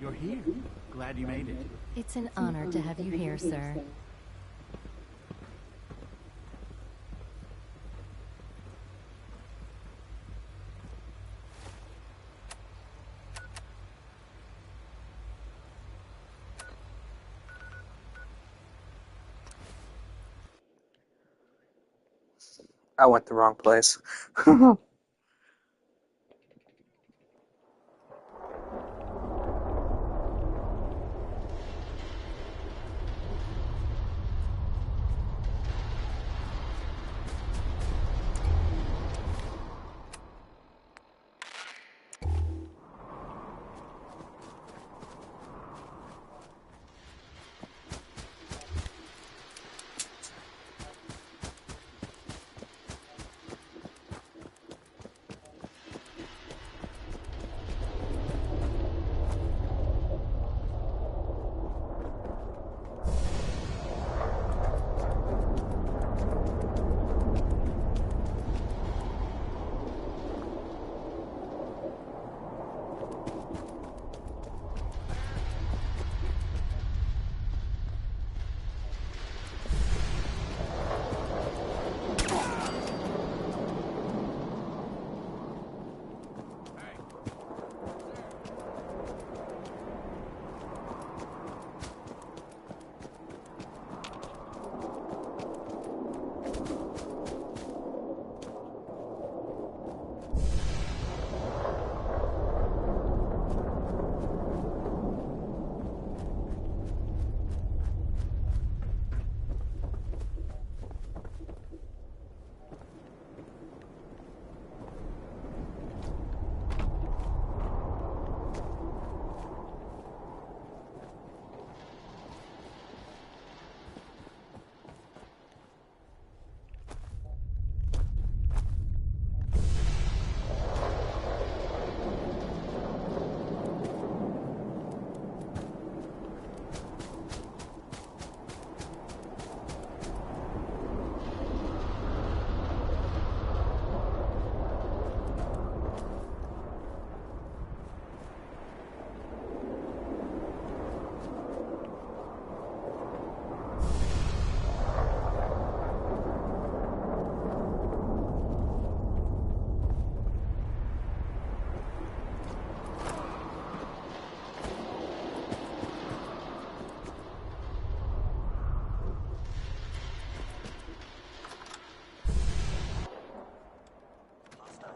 You're here. Glad you made it. It's an honor to have you here, sir. I went the wrong place.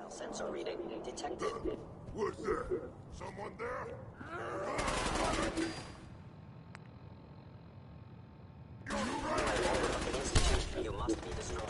Sensor reading detected. What's that? Someone there? The institute, you must be destroyed.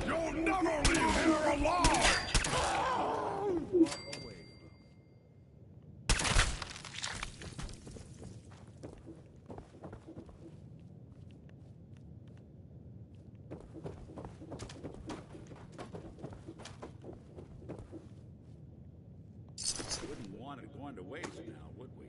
You'll never leave here alive! Wouldn't want it going to waste now, would we?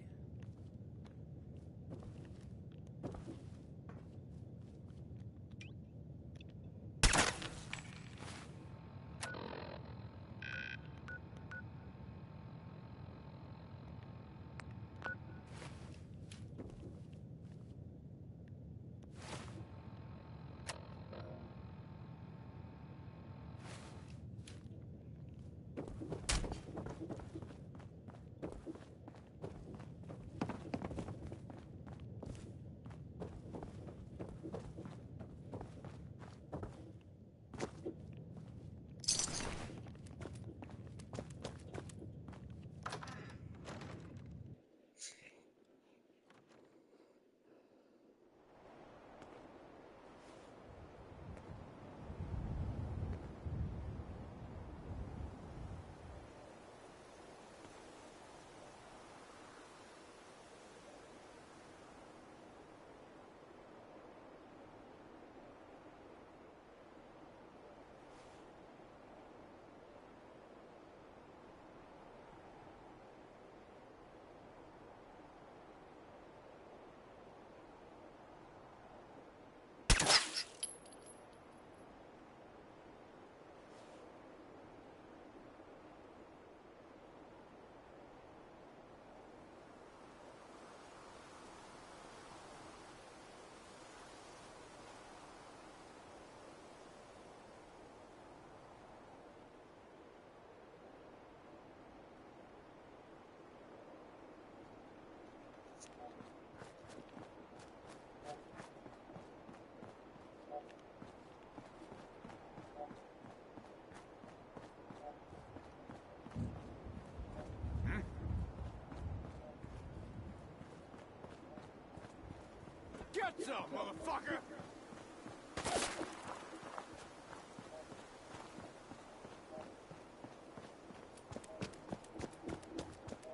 What's up, motherfucker?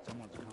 Someone's coming.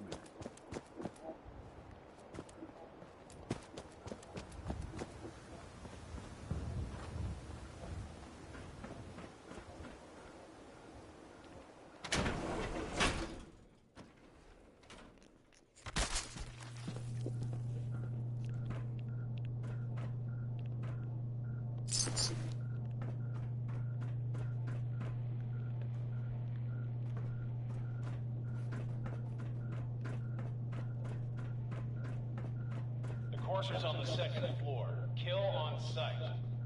The courser's on the second floor. Kill on sight.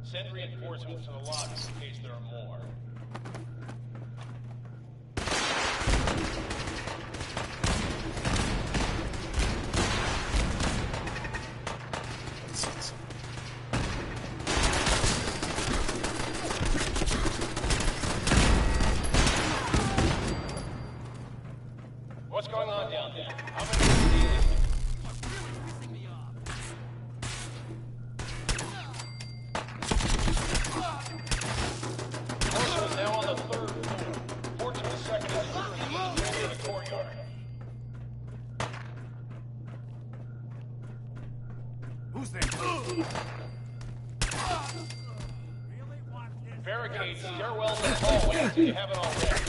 Send reinforcements to the lobby in case there are more. What's going on down there? How many are stealing? Courser now on the third floor. Port to the second and third in the courtyard. Who's there? Really want this? Barricade stairwells and hallways if you haven't already.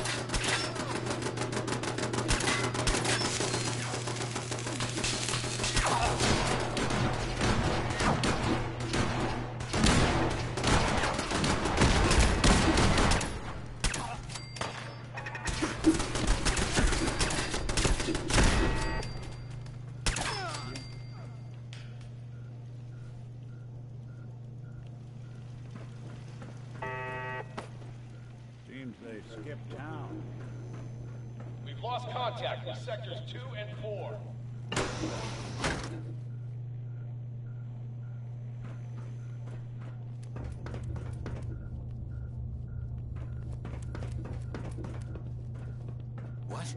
Seems they skipped town. We've lost contact with sectors 2 and 4. What?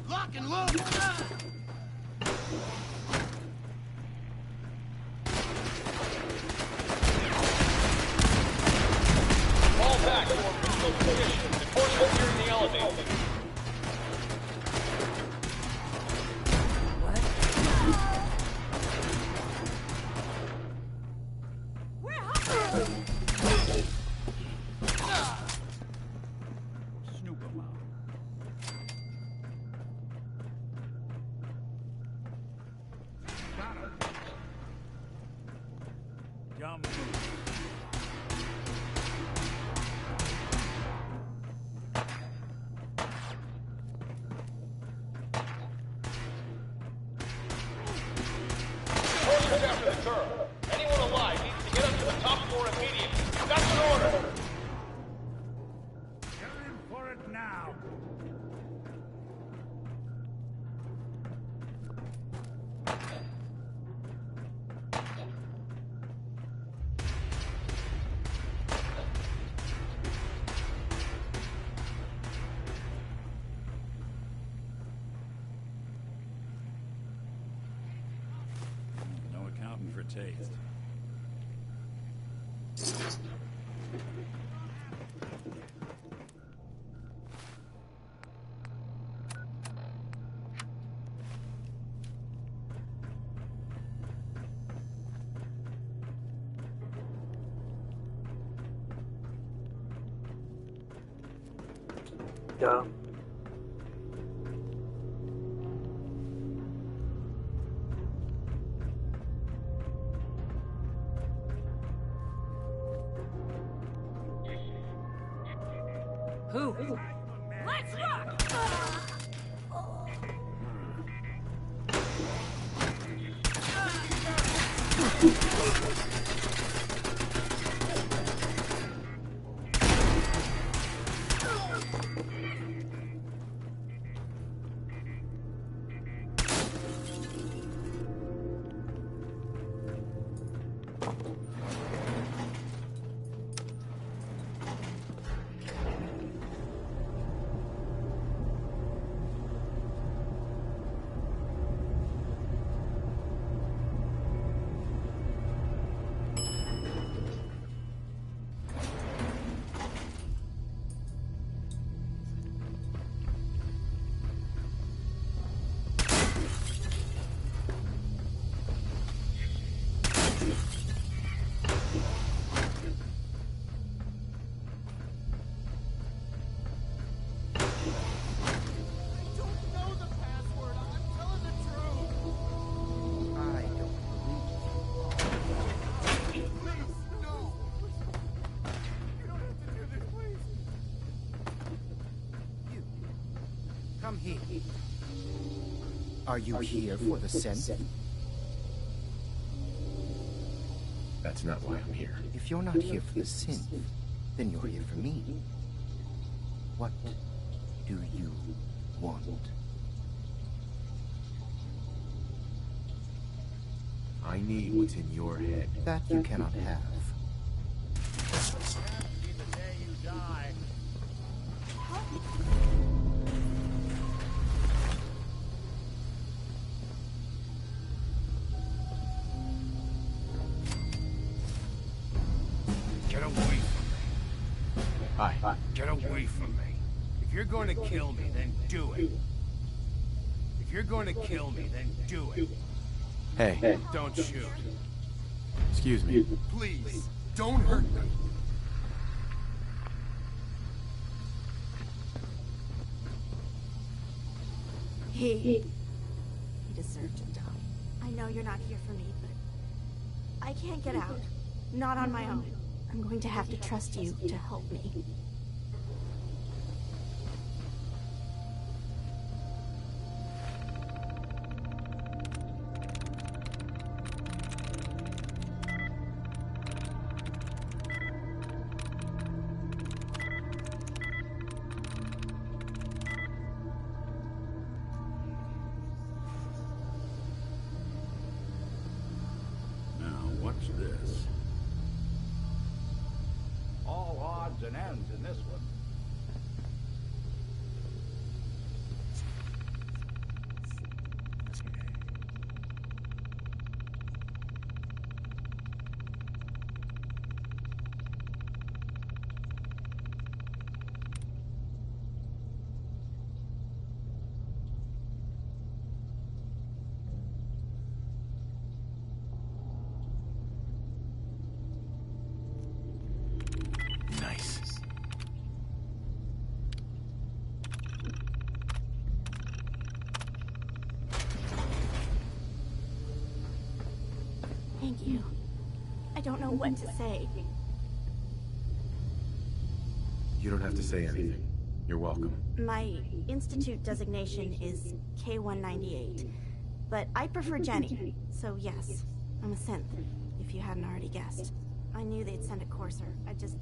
Lock and load! Fall back to original position. The course will be in the elevator. Snoop 'em out. Got 'em. Dumb move. Course is after the girl. Anyone alive needs to get up to the top floor immediately. That's an order. Get in for it now. No accounting for taste. Yeah. Who? Let's rock! Come here. Are you here for the synth? That's not why I'm here. If you're not here for the synth, then you're here for me. What do you want? I need what's in your head. That you cannot have. Be the day you die. Get away from me. Hi. Get away from me. If you're going to kill me, then do it. If you're going to kill me, then do it. Hey. Don't shoot. Excuse me. Please, don't hurt me. He deserved to die. I know you're not here for me, but I can't get out. Not on my own. I'm going to have to trust you to help me. Now, what's this? All odds and ends in this one. Nice. Thank you. I don't know what to say. You don't have to say anything. You're welcome. My institute designation is K-198, but I prefer Jenny, so yes, I'm a synth, if you hadn't already guessed. I knew they'd send a courser. I just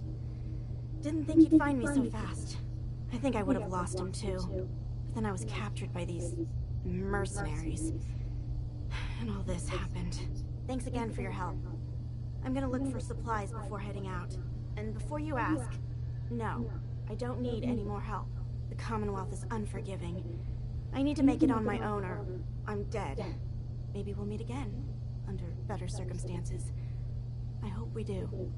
didn't think he'd find me so fast. I think I would have lost him too, but then I was captured by these mercenaries, and all this happened. Thanks again for your help. I'm gonna look for supplies before heading out. And before you ask, no, I don't need any more help. The Commonwealth is unforgiving. I need to make it on my own or I'm dead. Maybe we'll meet again, under better circumstances. I hope we do.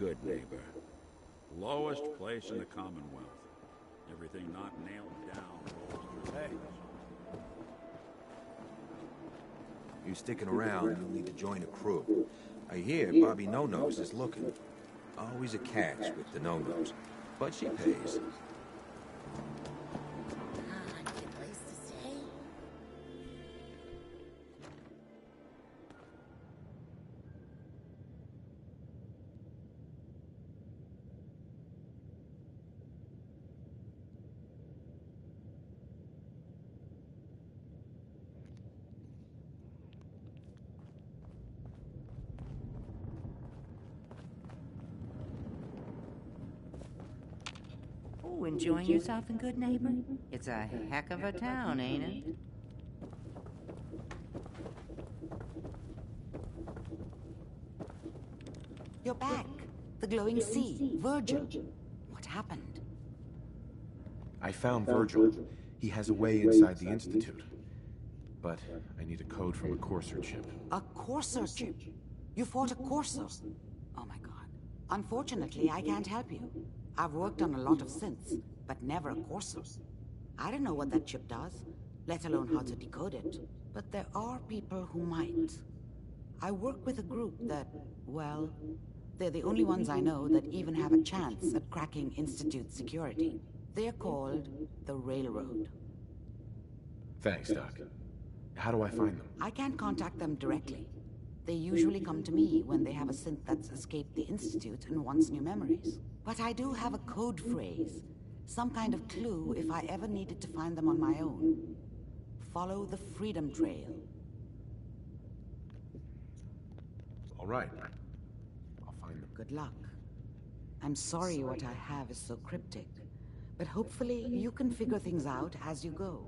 good neighbor. Lowest place in the Commonwealth. Everything not nailed down. Hey. You sticking around, you'll need to join a crew. I hear Bobby No-Nose is looking. Always a catch with the No-Nose, but she pays. Oh, enjoying yourself in Good Neighbor? It's a heck of a town, ain't it? You're back. The glowing sea. Virgil. What happened? I found Virgil. He has a way inside the Institute. But I need a code from a Courser chip. A Courser chip? You fought a Courser? Oh my god. Unfortunately, I can't help you. I've worked on a lot of synths, but never a Courser. I don't know what that chip does, let alone how to decode it. But there are people who might. I work with a group that, well, they're the only ones I know that even have a chance at cracking Institute security. They're called the Railroad. Thanks, Doc. How do I find them? I can't contact them directly. They usually come to me when they have a synth that's escaped the Institute and wants new memories. But I do have a code phrase. Some kind of clue if I ever needed to find them on my own. Follow the Freedom Trail. All right. I'll find them. Good luck. I'm sorry what I have is so cryptic, but hopefully you can figure things out as you go.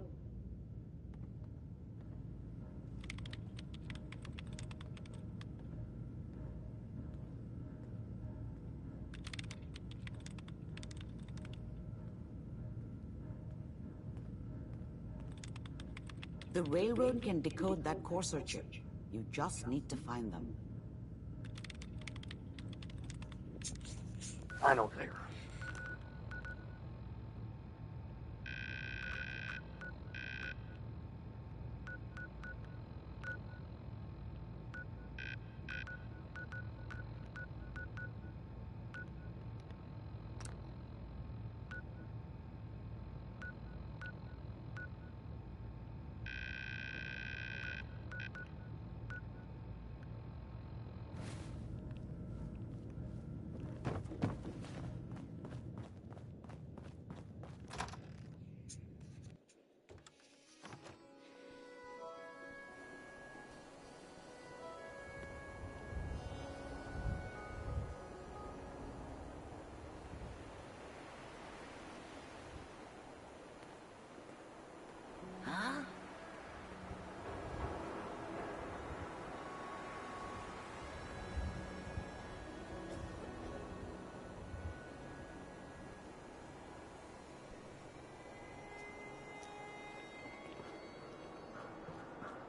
The Railroad can decode that Courser chip. You just need to find them. I know there.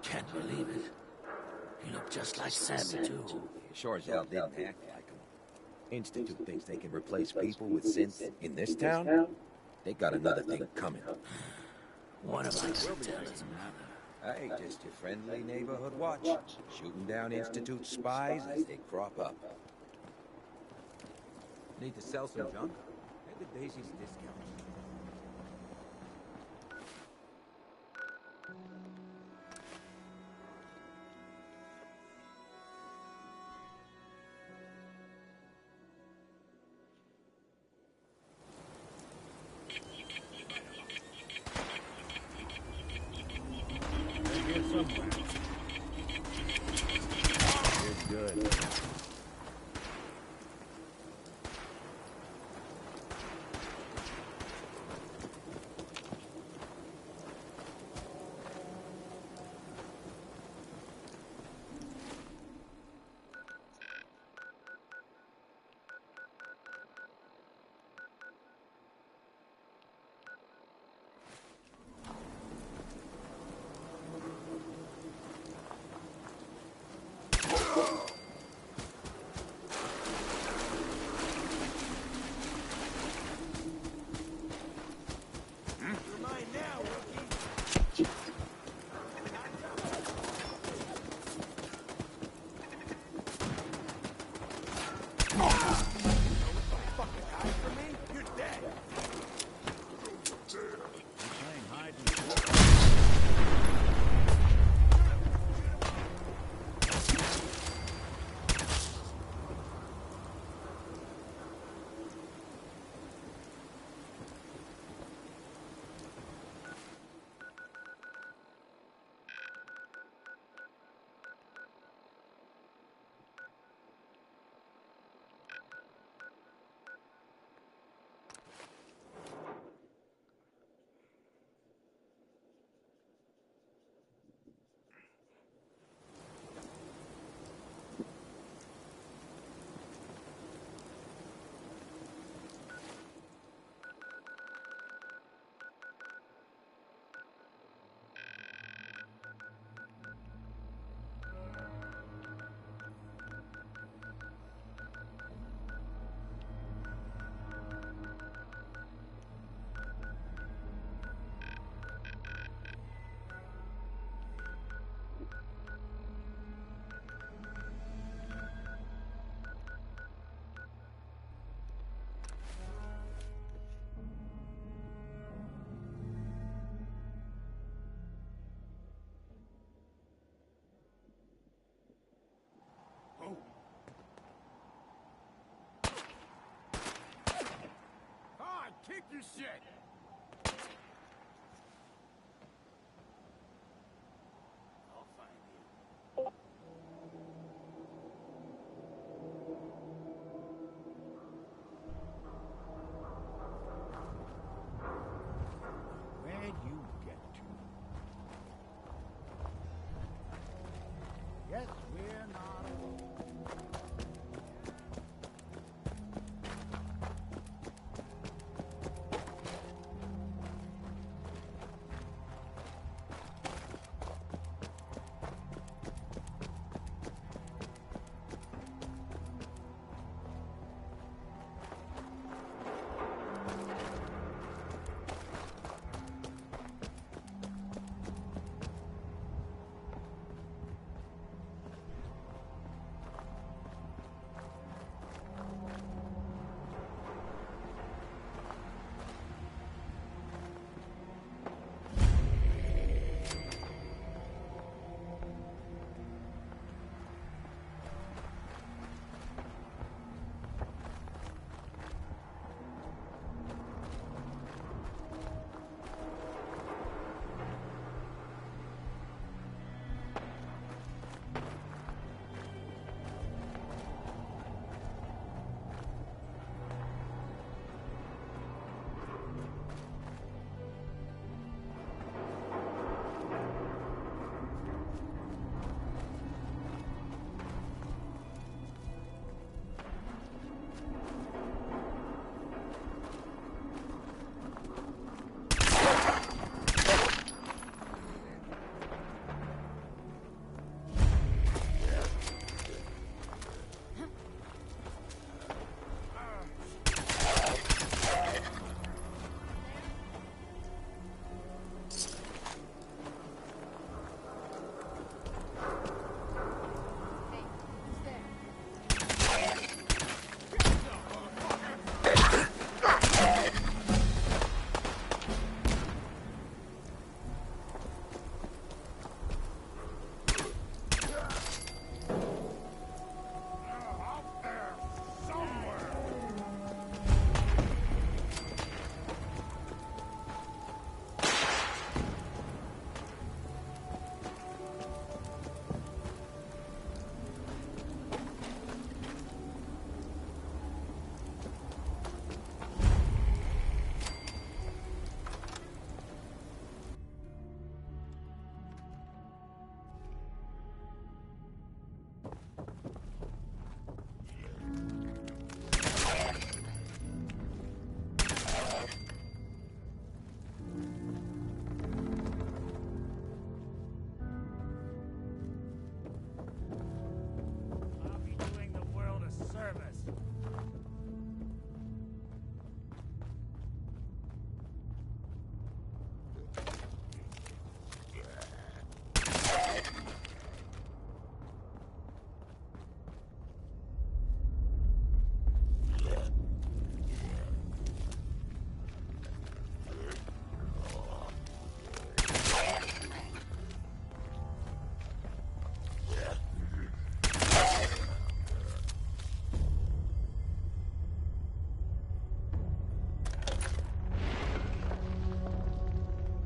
Can't believe it. He looked just like Sam, too. Sure as hell didn't act like him. Institute thinks they can replace people with synths in this town? They got another thing coming. What am I to tell his mother? Hey, just your friendly neighborhood watch. Shooting down Institute spies as they crop up. Need to sell some junk? Head to Daisy's discount. Good. Take your shit! I'll find you. Where'd you get to? Yes, we're not alone.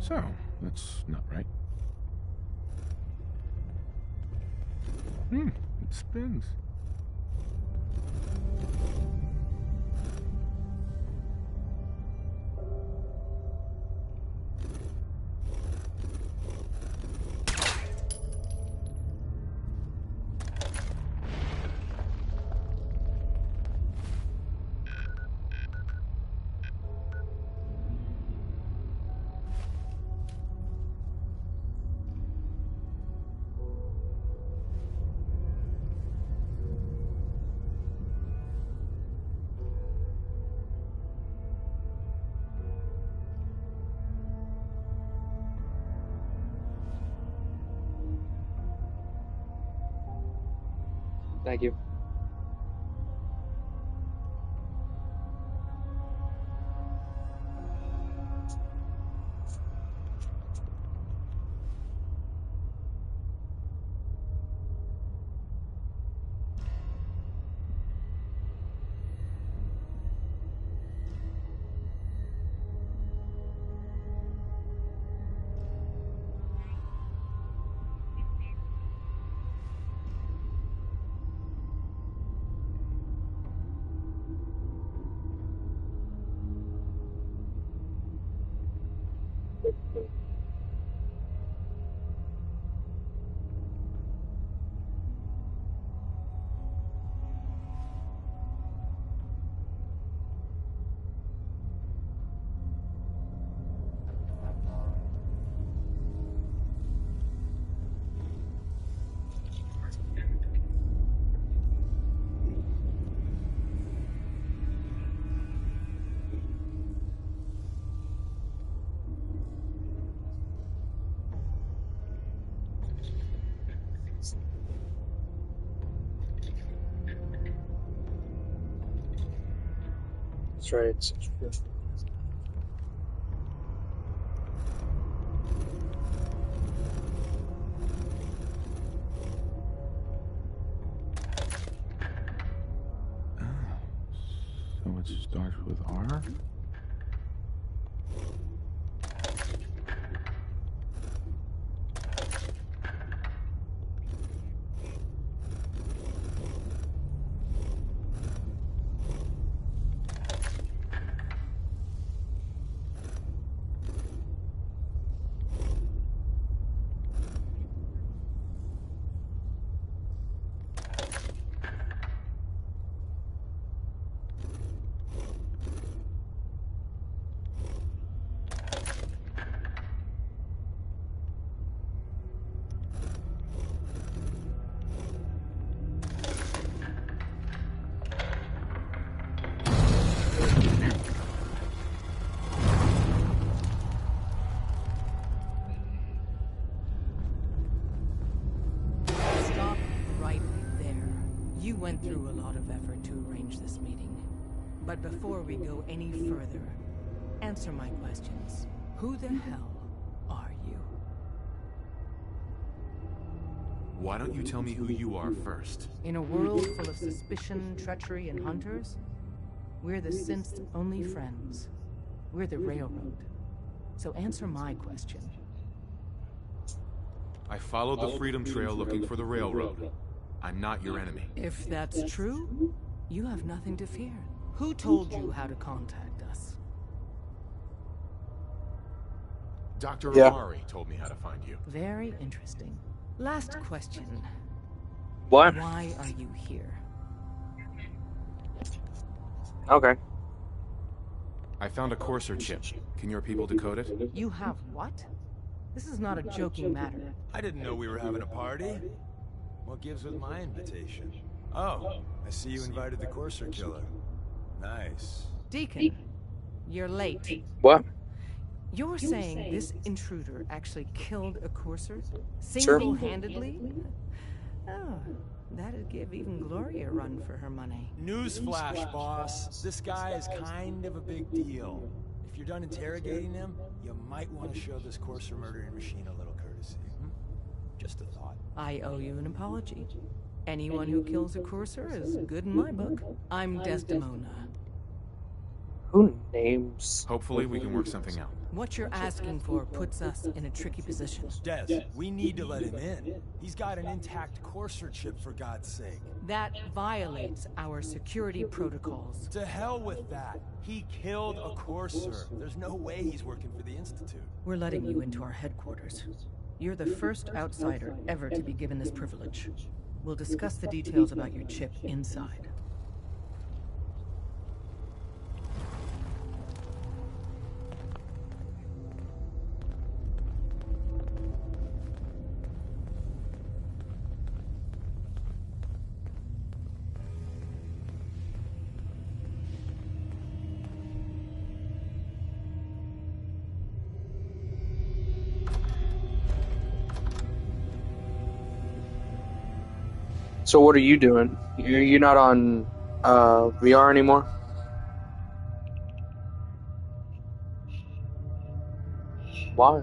So, that's not right. It spins. Thank you. That's right. It's true. So it starts with R? Went through a lot of effort to arrange this meeting. But before we go any further, answer my questions. Who the hell are you? Why don't you tell me who you are first? In a world full of suspicion, treachery, and hunters, we're the synth's only friends. We're the Railroad. So answer my question. I followed the Freedom Trail looking for the Railroad. I'm not your enemy. If that's true, you have nothing to fear. Who told you how to contact us? Dr. Amari told me how to find you. Very interesting. Last question. What? Why are you here? Okay. I found a Courser chip. Can your people decode it? You have what? This is not a joking matter. I didn't know we were having a party. What gives with my invitation? Oh, I see you invited the Courser killer. Nice. Deacon, you're late. What? You're saying this intruder actually killed a Courser? Single-handedly? Oh, that'd give even Gloria a run for her money. Newsflash, boss. This guy is kind of a big deal. If you're done interrogating him, you might want to show this Courser murdering machine a little courtesy. Just a thought. I owe you an apology. Anyone who kills a Courser is good in my book. I'm Desdemona. Who names? Hopefully we can work something out. What you're asking for puts us in a tricky position. Des, we need to let him in. He's got an intact Courser chip, for God's sake. That violates our security protocols. To hell with that. He killed a Courser. There's no way he's working for the Institute. We're letting you into our headquarters. You're the first outsider ever to be given this privilege. We'll discuss the details about your chip inside. So what are you doing? You're not on VR anymore? Why?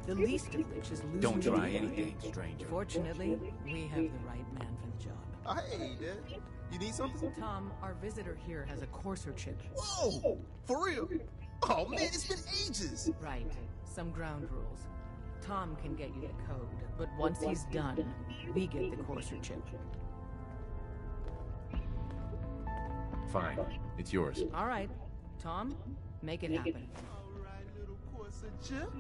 The least of which is losing. Don't try anything, stranger. Fortunately, we have the right man for the job. Hey, Dad. You need something? Tom, our visitor here has a Courser chip. Whoa! For real? Oh man, it's been ages. Right. Some ground rules. Tom can get you the code, but once he's done, we get the Courser chip. Fine. It's yours. All right. Tom, make it happen. All right, little Courser chip.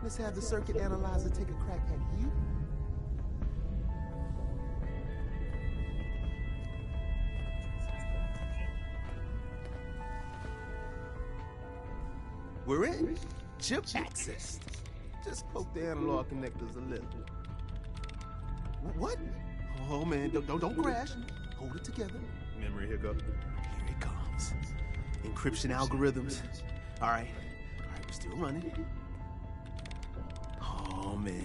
Let's have the circuit analyzer take a crack at you. We're in. Chip access. Just poke the analog connectors a little. What? Oh man, don't crash. Hold it together. Memory, here go. Here it comes. Encryption algorithms. All right, we're still running. Oh man,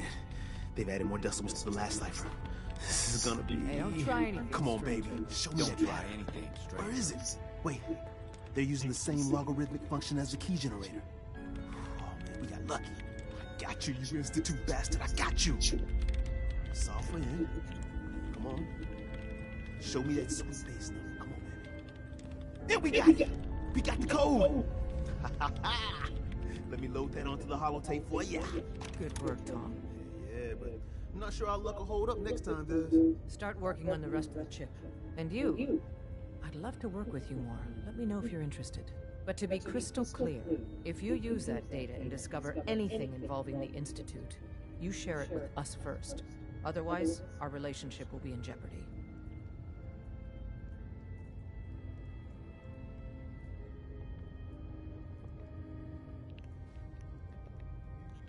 they've added more decimals to the last cipher. This is gonna be. Hey, don't try anything. Come on, baby. Show me that try anything. Where is it? Wait, they're using the same logarithmic function as the key generator. Oh man, we got lucky. I got you, you institute bastard. I got you. Soft friend. Come on. Show me that sweet base number. Come on, baby. There we got it. We got the code. Let me load that onto the holotape for ya. Good work, Tom. Yeah, but I'm not sure our luck will hold up next time, does. Start working on the rest of the chip. And you? I'd love to work with you more. Let me know if you're interested. But to be crystal clear, if you use that data and discover anything involving the Institute, you share it with us first. Otherwise, our relationship will be in jeopardy.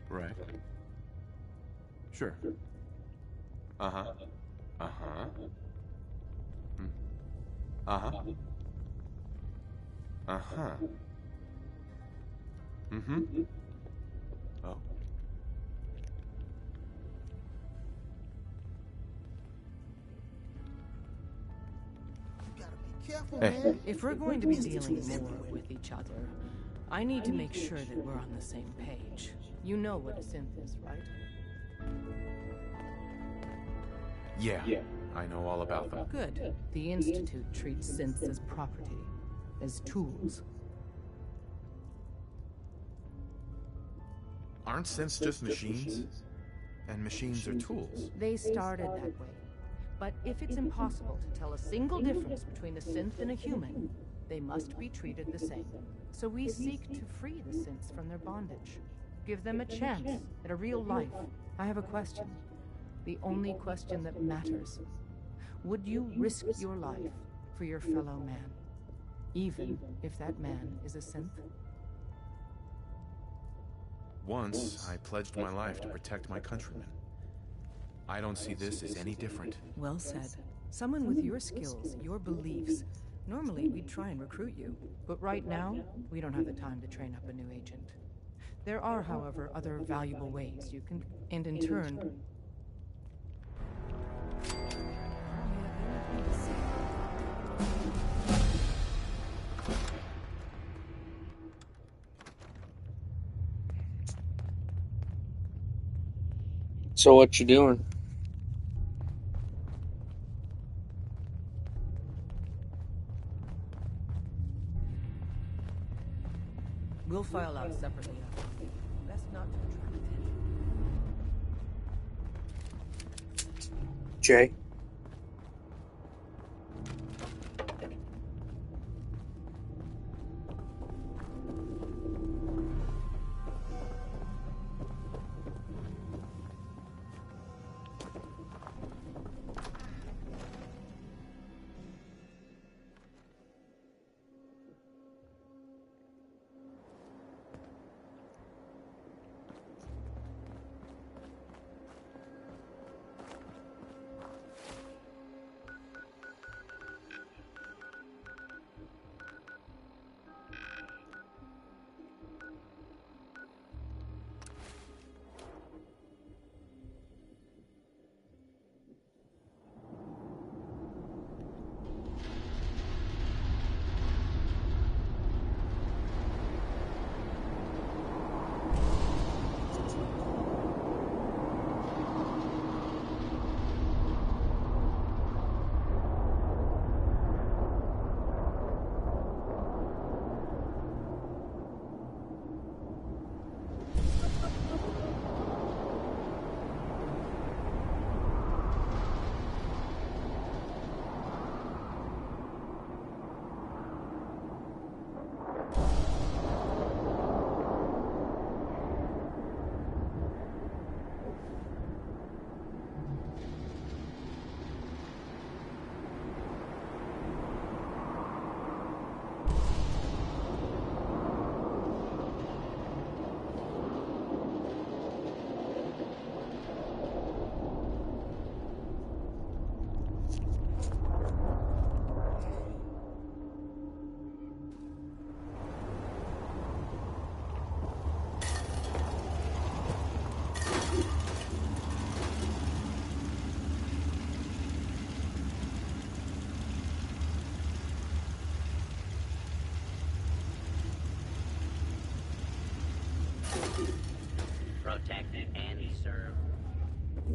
Right. Sure. Uh-huh. Uh-huh. Uh-huh. Uh-huh. Mm-hmm. Oh. Careful, Hey. man. If we're going to be dealing more with each other, I need to make sure that we're on the same page. You know what a synth is, right? Yeah, I know all about them. Good. The Institute treats synths as property, as tools. Aren't synths just machines? And machines are tools. They started that way. But if it's impossible to tell a single difference between a synth and a human, they must be treated the same. So we seek to free the synths from their bondage. Give them a chance at a real life. I have a question. The only question that matters. Would you risk your life for your fellow man? Even if that man is a synth? Once, I pledged my life to protect my countrymen. I don't see this as any different. Well said. Someone with your skills, your beliefs. Normally, we'd try and recruit you. But right now, we don't have the time to train up a new agent. There are, however, other valuable ways you can, and in turn... So what you doing? We'll file out separately. Best not to attract attention. Jay?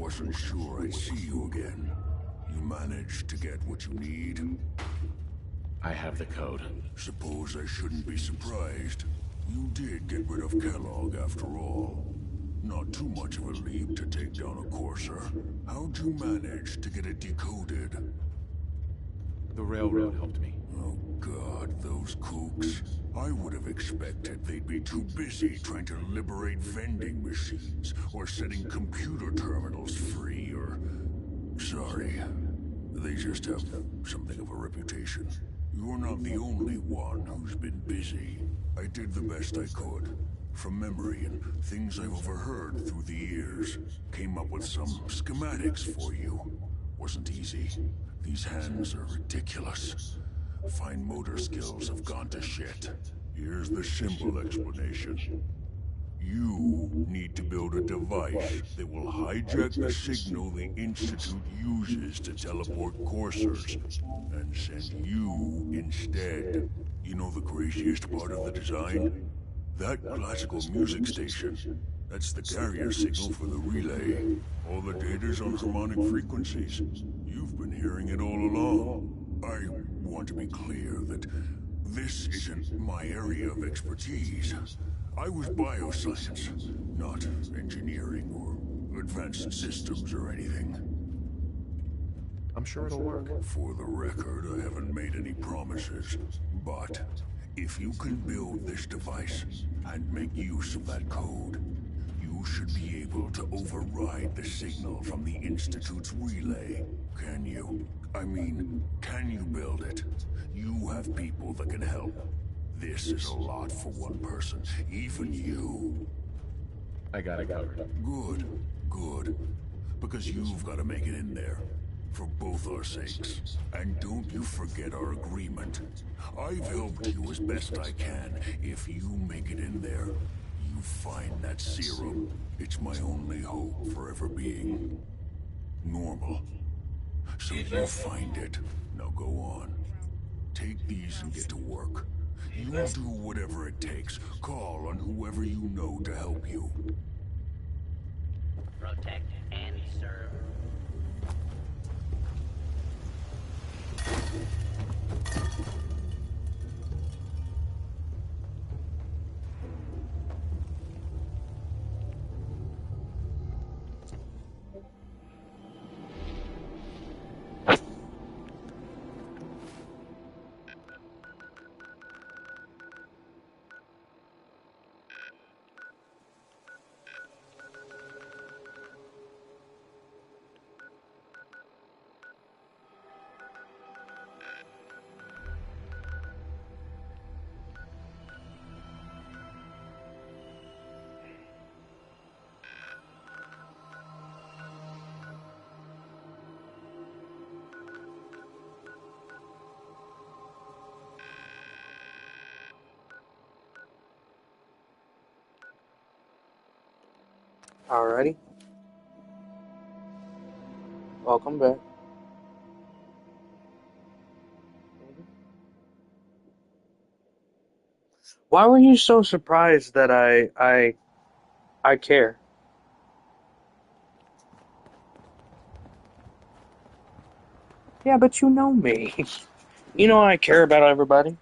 wasn't sure I'd see you again. You managed to get what you need? I have the code. Suppose I shouldn't be surprised. You did get rid of Kellogg after all. Not too much of a leap to take down a Courser. How'd you manage to get it decoded? The railroad helped me. Oh God, those kooks. I would have expected they'd be too busy trying to liberate vending machines or setting computer terminals free or... Sorry. They just have something of a reputation. You're not the only one who's been busy. I did the best I could. From memory and things I've overheard through the years. Came up with some schematics for you. Wasn't easy. These hands are ridiculous. Fine motor skills have gone to shit. Here's the simple explanation. You need to build a device that will hijack the signal the Institute uses to teleport coursers, and send you instead. You know the craziest part of the design? That classical music station. That's the carrier signal for the relay. All the data's on harmonic frequencies. You've been hearing it all along. I want to be clear that this isn't my area of expertise. I was bioscience, not engineering or advanced systems or anything. I'm sure it'll work. For the record, I haven't made any promises, but if you can build this device and make use of that code, you should be able to override the signal from the Institute's relay. Can you? I mean, can you build it? You have people that can help. This is a lot for one person, even you. I got it covered. Good, good. Because you've got to make it in there. For both our sakes. And don't you forget our agreement. I've helped you as best I can. If you make it in there, you find that serum. It's my only hope for ever being normal. So you find it. Now go on. Take these and get to work. You'll do whatever it takes. Call on whoever you know to help you. Protect and serve. Alrighty. Welcome back. Why were you so surprised that I care? Yeah, but you know me. You know I care about everybody.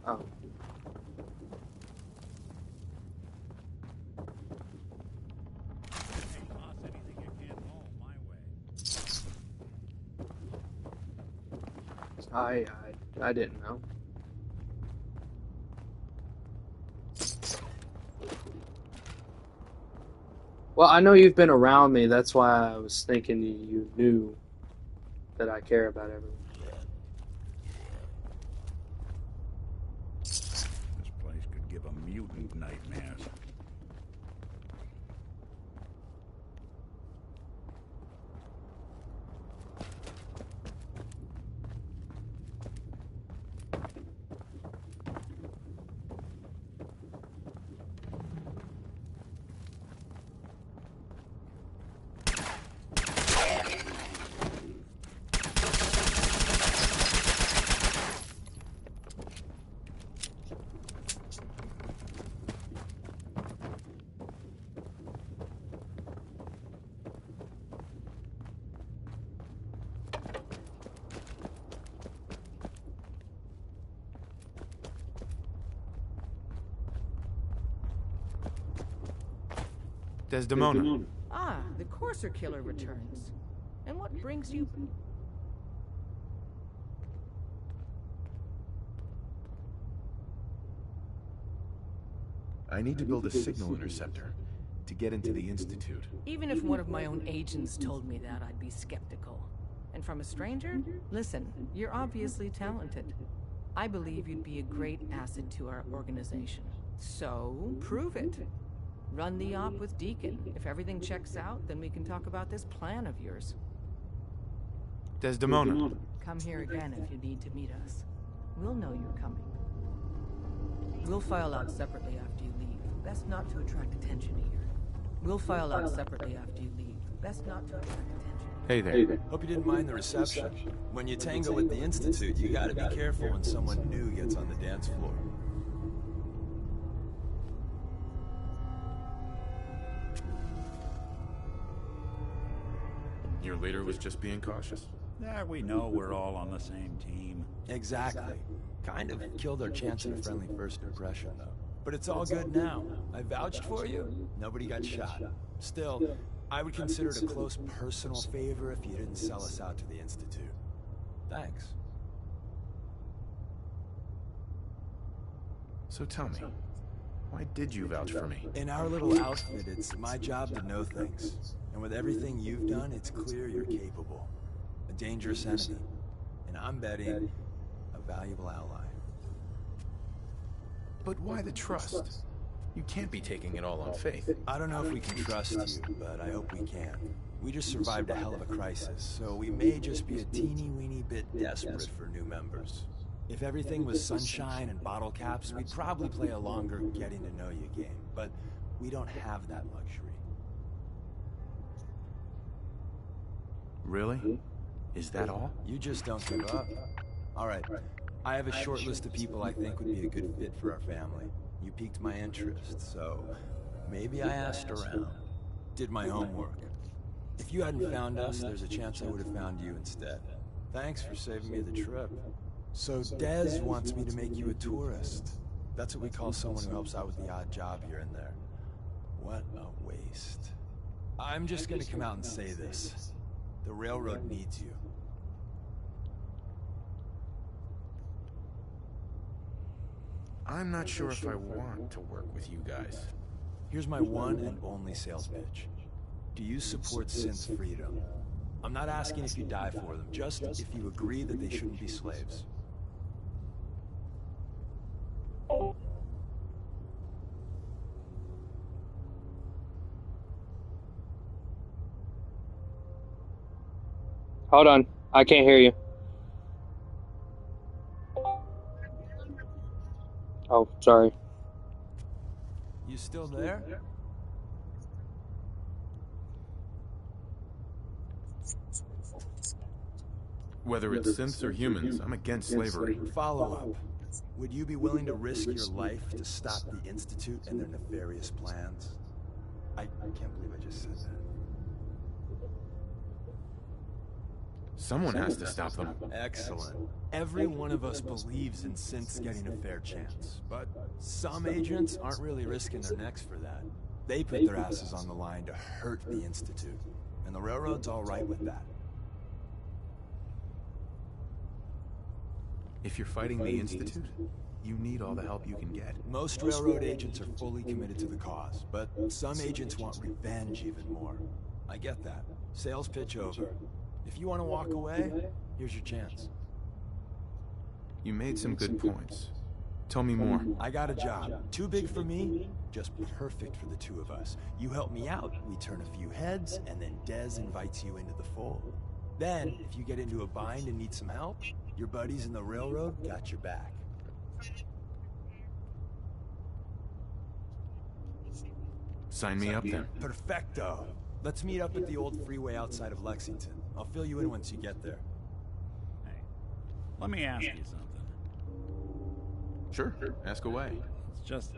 Oh. I didn't know. Well, I know you've been around me. That's why I was thinking you knew that I care about everyone. This place could give a mutant nightmares. Desdemona. Ah, the Courser Killer returns. And what brings you... I need to build a signal interceptor to get into the Institute. Even if one of my own agents told me that, I'd be skeptical. And from a stranger? Listen, you're obviously talented. I believe you'd be a great asset to our organization. So, prove it. Run the op with Deacon. If everything checks out, then we can talk about this plan of yours. Desdemona. Come here again if you need to meet us. We'll know you're coming. We'll file out separately after you leave. Best not to attract attention here. We'll file out separately after you leave. Best not to attract attention. Hey there. Hope you didn't mind the reception. When you tango with the Institute, you gotta be careful when someone new gets on the dance floor. Your leader was just being cautious. Yeah, we know we're all on the same team. Exactly. Kind of killed our chance at a friendly first impression, though. But it's all good now. I vouched for you. Nobody got shot. Still, I would consider it a close personal favor if you didn't sell us out to the Institute. Thanks. So tell me, why did you vouch for me? In our little outfit, it's my job to know things. And with everything you've done, it's clear you're capable. A dangerous enemy. And I'm betting a valuable ally. But why the trust? You can't be taking it all on faith. I don't know if we can trust you, but I hope we can. We just survived a hell of a crisis, so we may just be a teeny-weeny bit desperate for new members. If everything was sunshine and bottle caps, we'd probably play a longer getting-to-know-you game, but we don't have that luxury. Really? Is that all? You just don't give up. All right, I have a short list of people I think would be a good fit for our family. You piqued my interest, so maybe I asked around. Did my homework. If you hadn't found us, there's a chance I would have found you instead. Thanks for saving me the trip. So Dez wants me to make you a tourist. That's what we call someone who helps out with the odd job here and there. What a waste. I'm just gonna come out and say this. The railroad needs you. I'm not sure if I want to work with you guys. Here's my one and only sales pitch. Do you support synth freedom? I'm not asking if you die for them, just if you agree that they shouldn't be slaves. Hold on. I can't hear you. Oh, sorry. You still there? Whether it's synths or humans, I'm against slavery. Follow up. Would you be willing to risk your life to stop the Institute and their nefarious plans? I can't believe I just said that. Someone has to stop them. Excellent. Every one of us believes in synths getting a fair chance, but some agents aren't really risking their necks for that. They put their asses on the line to hurt the Institute, and the Railroad's all right with that. If you're fighting the Institute, you need all the help you can get. Most Railroad agents are fully committed to the cause, but some agents want revenge even more. I get that. Sales pitch over. If you want to walk away, here's your chance. You made some good points. Tell me more. I got a job. Too big for me, just perfect for the two of us. You help me out, we turn a few heads, and then Dez invites you into the fold. Then, if you get into a bind and need some help, your buddies in the Railroad got your back. Sign me up then. Perfecto. Let's meet up at the old freeway outside of Lexington. I'll fill you in once you get there. Hey, let me ask you something. Sure, ask away. It's just,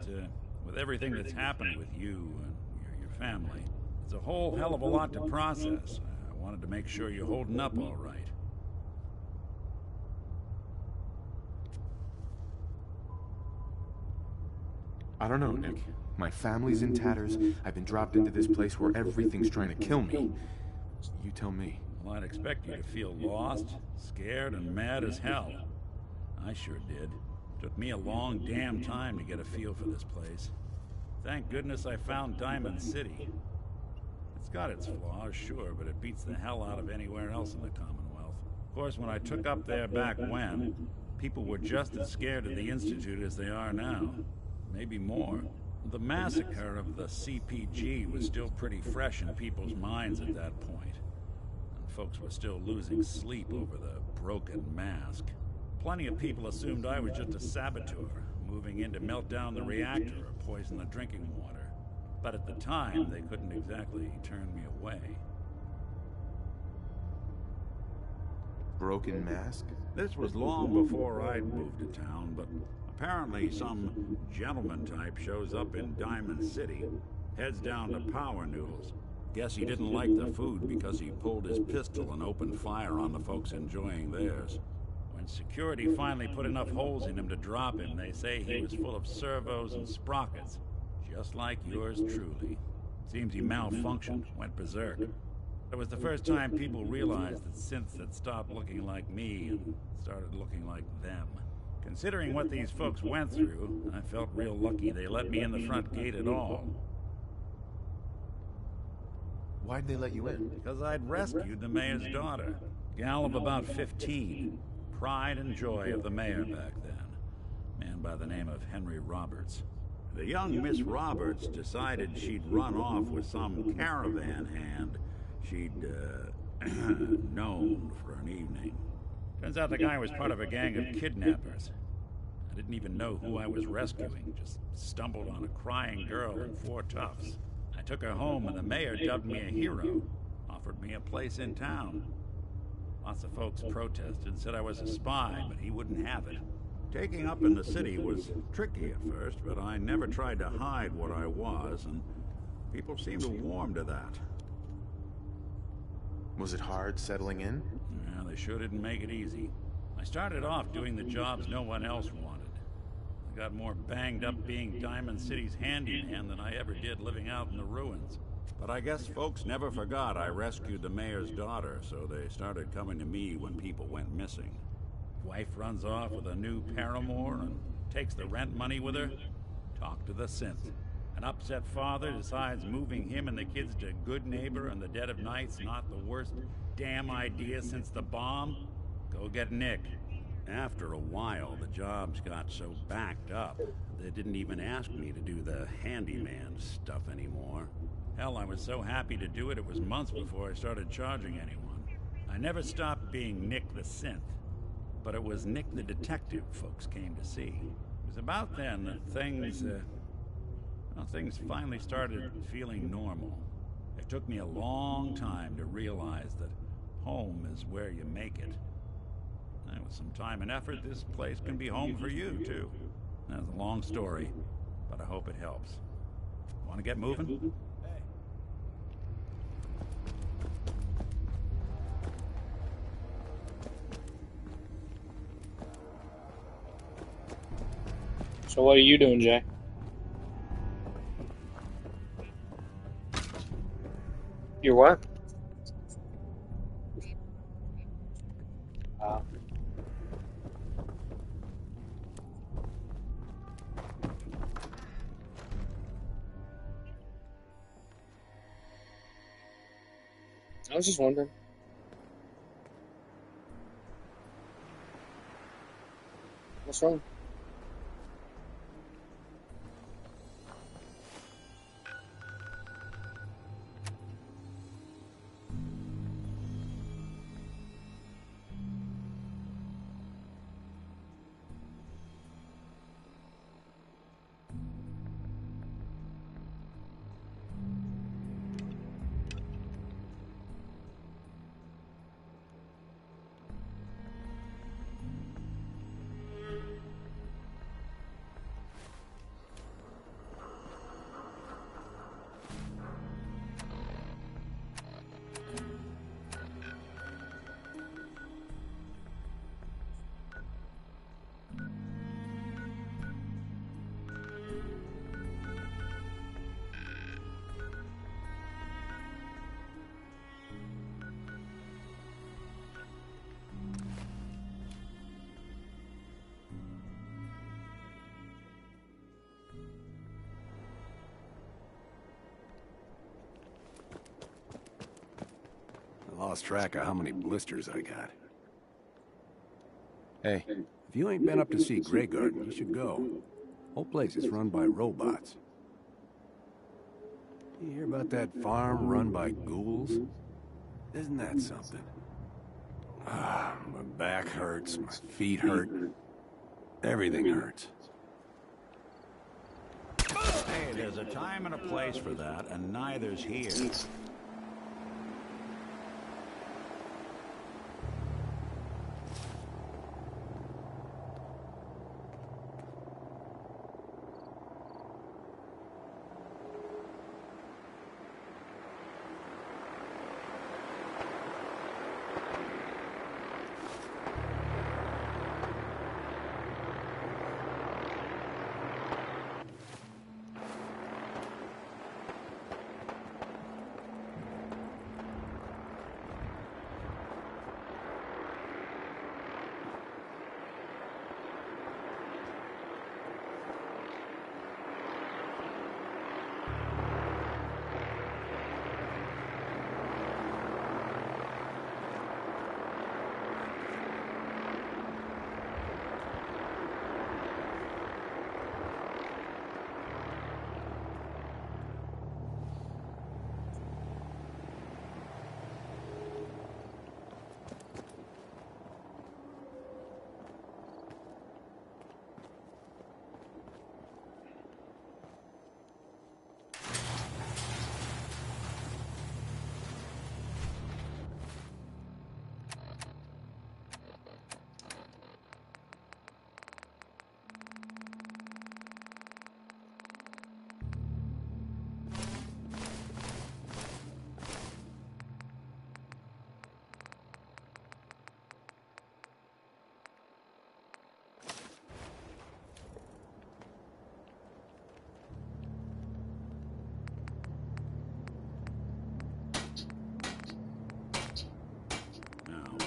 with everything that's happened with you and your family, it's a whole hell of a lot to process. I wanted to make sure you're holding up all right. I don't know, Nick. My family's in tatters. I've been dropped into this place where everything's trying to kill me. You tell me. Well, I'd expect you to feel lost, scared, and mad as hell. I sure did. Took me a long damn time to get a feel for this place. Thank goodness I found Diamond City. It's got its flaws, sure, but it beats the hell out of anywhere else in the Commonwealth. Of course, when I took up there back when, people were just as scared of the Institute as they are now. Maybe more. The massacre of the CPG was still pretty fresh in people's minds at that point. And folks were still losing sleep over the broken mask. Plenty of people assumed I was just a saboteur, moving in to melt down the reactor or poison the drinking water. But at the time, they couldn't exactly turn me away. Broken mask? This was long before I'd moved to town, but apparently some gentleman type shows up in Diamond City, heads down to Power Noodles. Guess he didn't like the food because he pulled his pistol and opened fire on the folks enjoying theirs. When security finally put enough holes in him to drop him, they say he was full of servos and sprockets, just like yours truly. Seems he malfunctioned, went berserk. It was the first time people realized that synths had stopped looking like me and started looking like them. Considering what these folks went through, I felt real lucky they let me in the front gate at all. Why'd they let you in? Because I'd rescued the mayor's daughter. Gal of about 15. Pride and joy of the mayor back then. Man by the name of Henry Roberts. The young Miss Roberts decided she'd run off with some caravan hand she'd, known for an evening. Turns out the guy was part of a gang of kidnappers. I didn't even know who I was rescuing, just stumbled on a crying girl and 4 toughs. I took her home and the mayor dubbed me a hero, offered me a place in town. Lots of folks protested, said I was a spy, but he wouldn't have it. Taking up in the city was tricky at first, but I never tried to hide what I was, and people seemed to warm to that. Was it hard settling in? Yeah, they sure didn't make it easy. I started off doing the jobs no one else wanted. I got more banged up being Diamond City's handyman than I ever did living out in the ruins. But I guess folks never forgot I rescued the mayor's daughter, so they started coming to me when people went missing. Wife runs off with a new paramour and takes the rent money with her. Talk to the synth. An upset father decides moving him and the kids to Good Neighbor in the dead of night's not the worst damn idea since the bomb. Go get Nick. After a while, the jobs got so backed up, they didn't even ask me to do the handyman stuff anymore. Hell, I was so happy to do it, it was months before I started charging anyone. I never stopped being Nick the Synth, but it was Nick the Detective folks came to see. It was about then that things finally started feeling normal. It took me a long time to realize that home is where you make it. And with some time and effort, this place can be home for you, too. That's a long story, but I hope it helps. Want to get moving? So what are you doing, Jay? You're what? I was just wondering. What's wrong? Lost track of how many blisters I got. Hey, if you ain't been up to see Grey Garden, you should go. Whole place is run by robots. You hear about that farm run by ghouls? Isn't that something? Ah, my back hurts, my feet hurt. Everything hurts. Hey, there's a time and a place for that, and neither's here.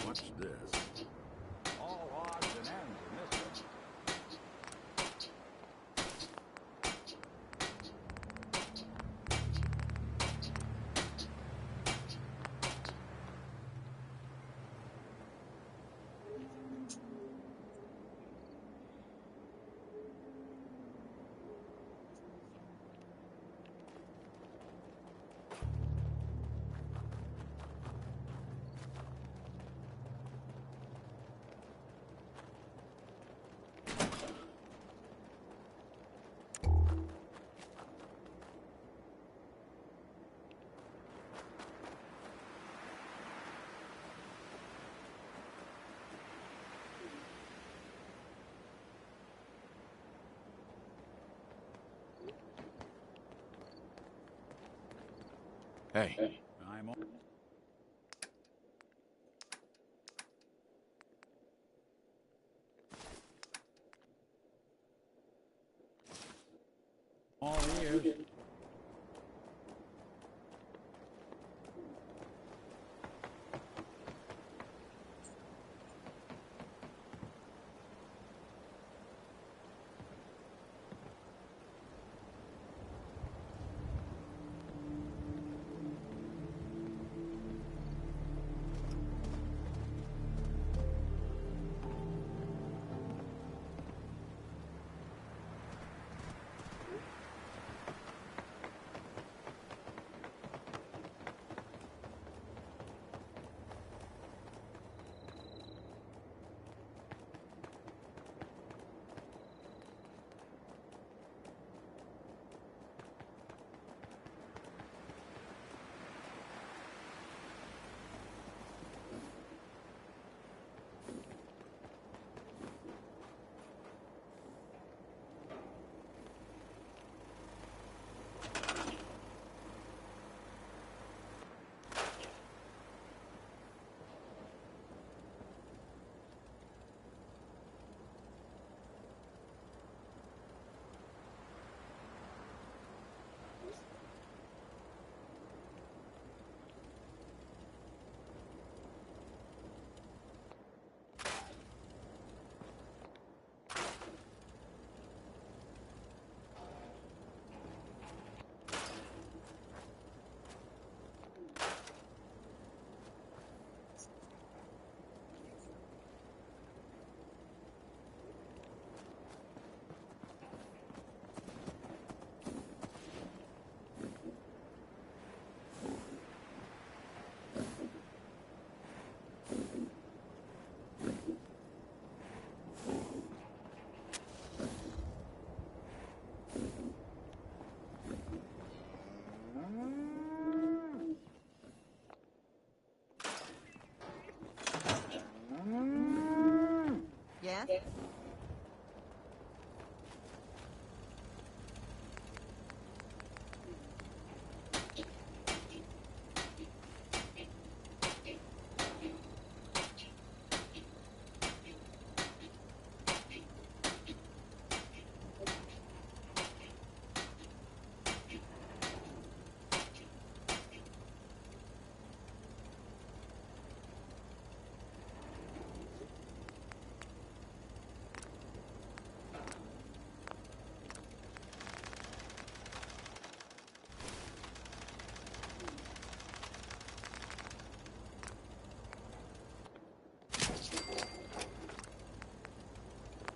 What's this? All odds and ends in this one. Hey. I'm all ears.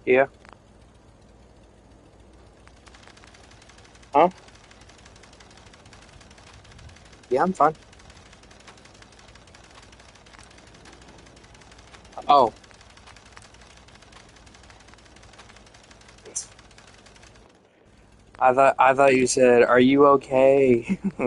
Yeah. Huh? Yeah, I'm fine. Oh. I thought you said, "Are you okay?" It's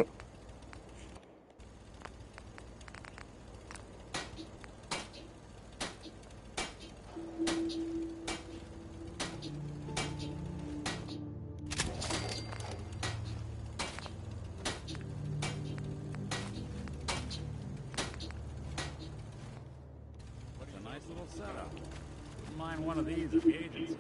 a nice little setup. Wouldn't mind one of these at the agency.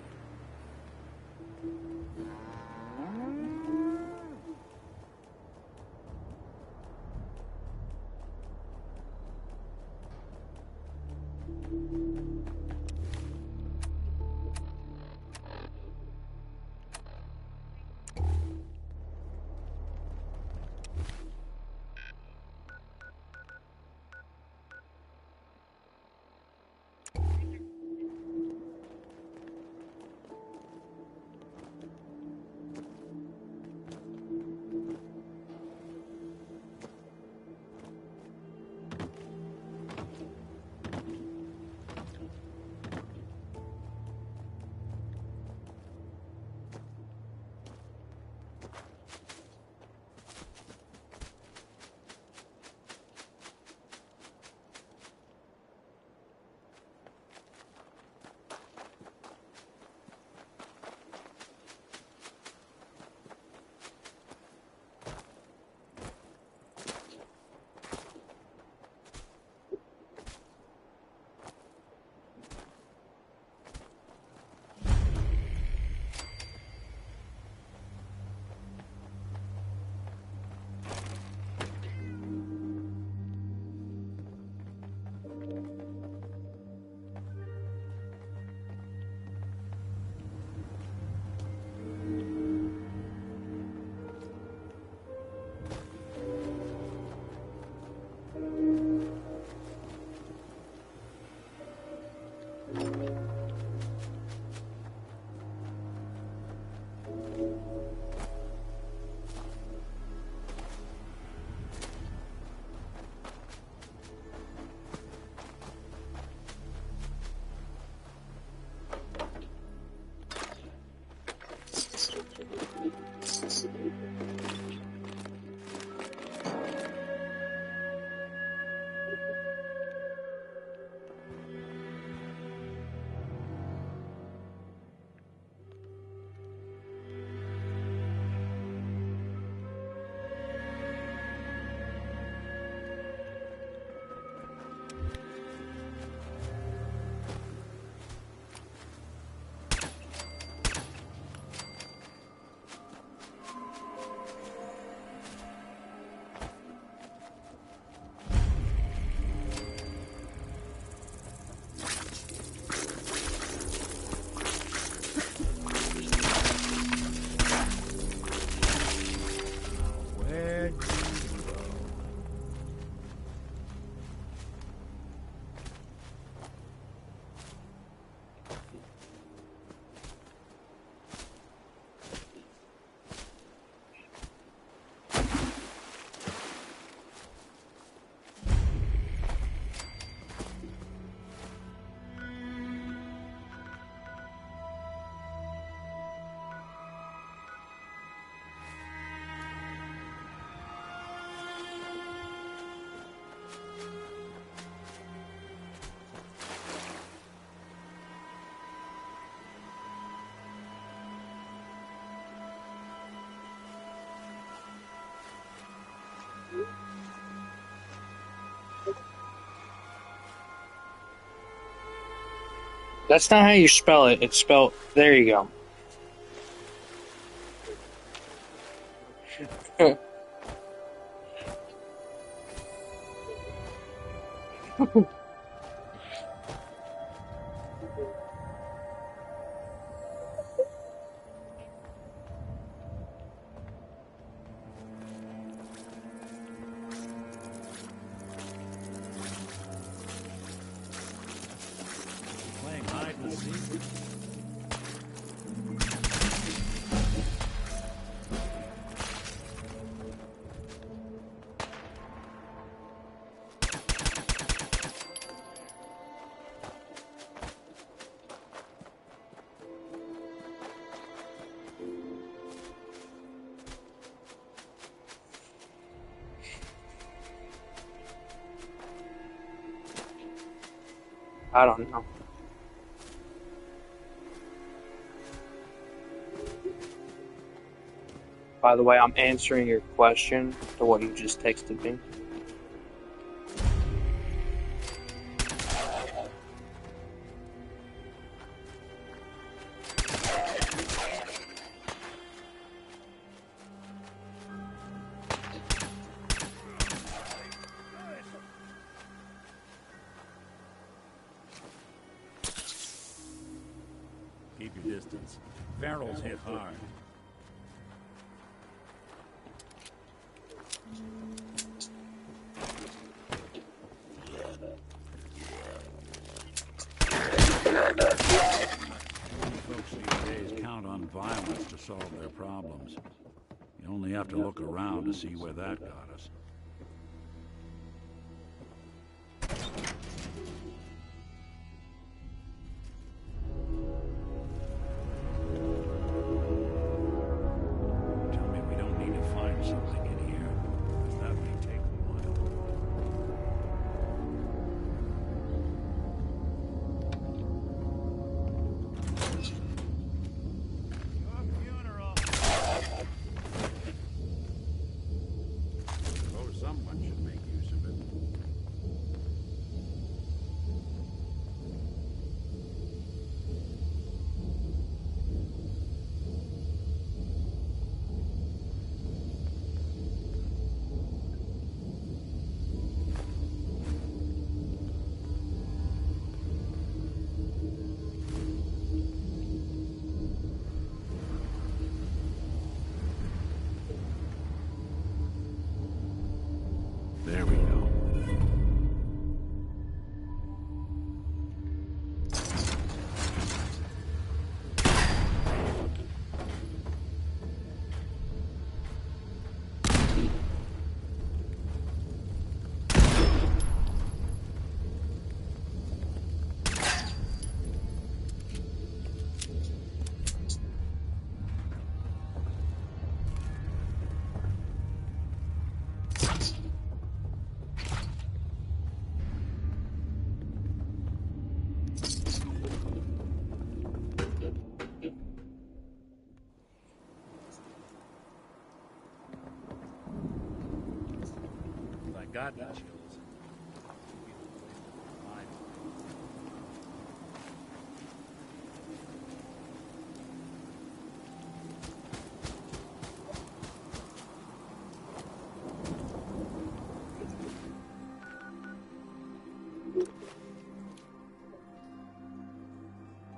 That's not how you spell it. It's spelled. There you go. Playing hide and seek. I don't know. By the way, I'm answering your question to what you just texted me. Keep your distance. Farrell's hit hard. Folks these days count on violence to solve their problems. You only have to look around to see where that got us. Tell me we don't need to find something in here, because that may take a while. Suppose someone should make use of it. There we go. I got the chills.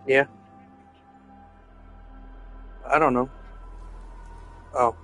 Yeah. I don't know. Oh.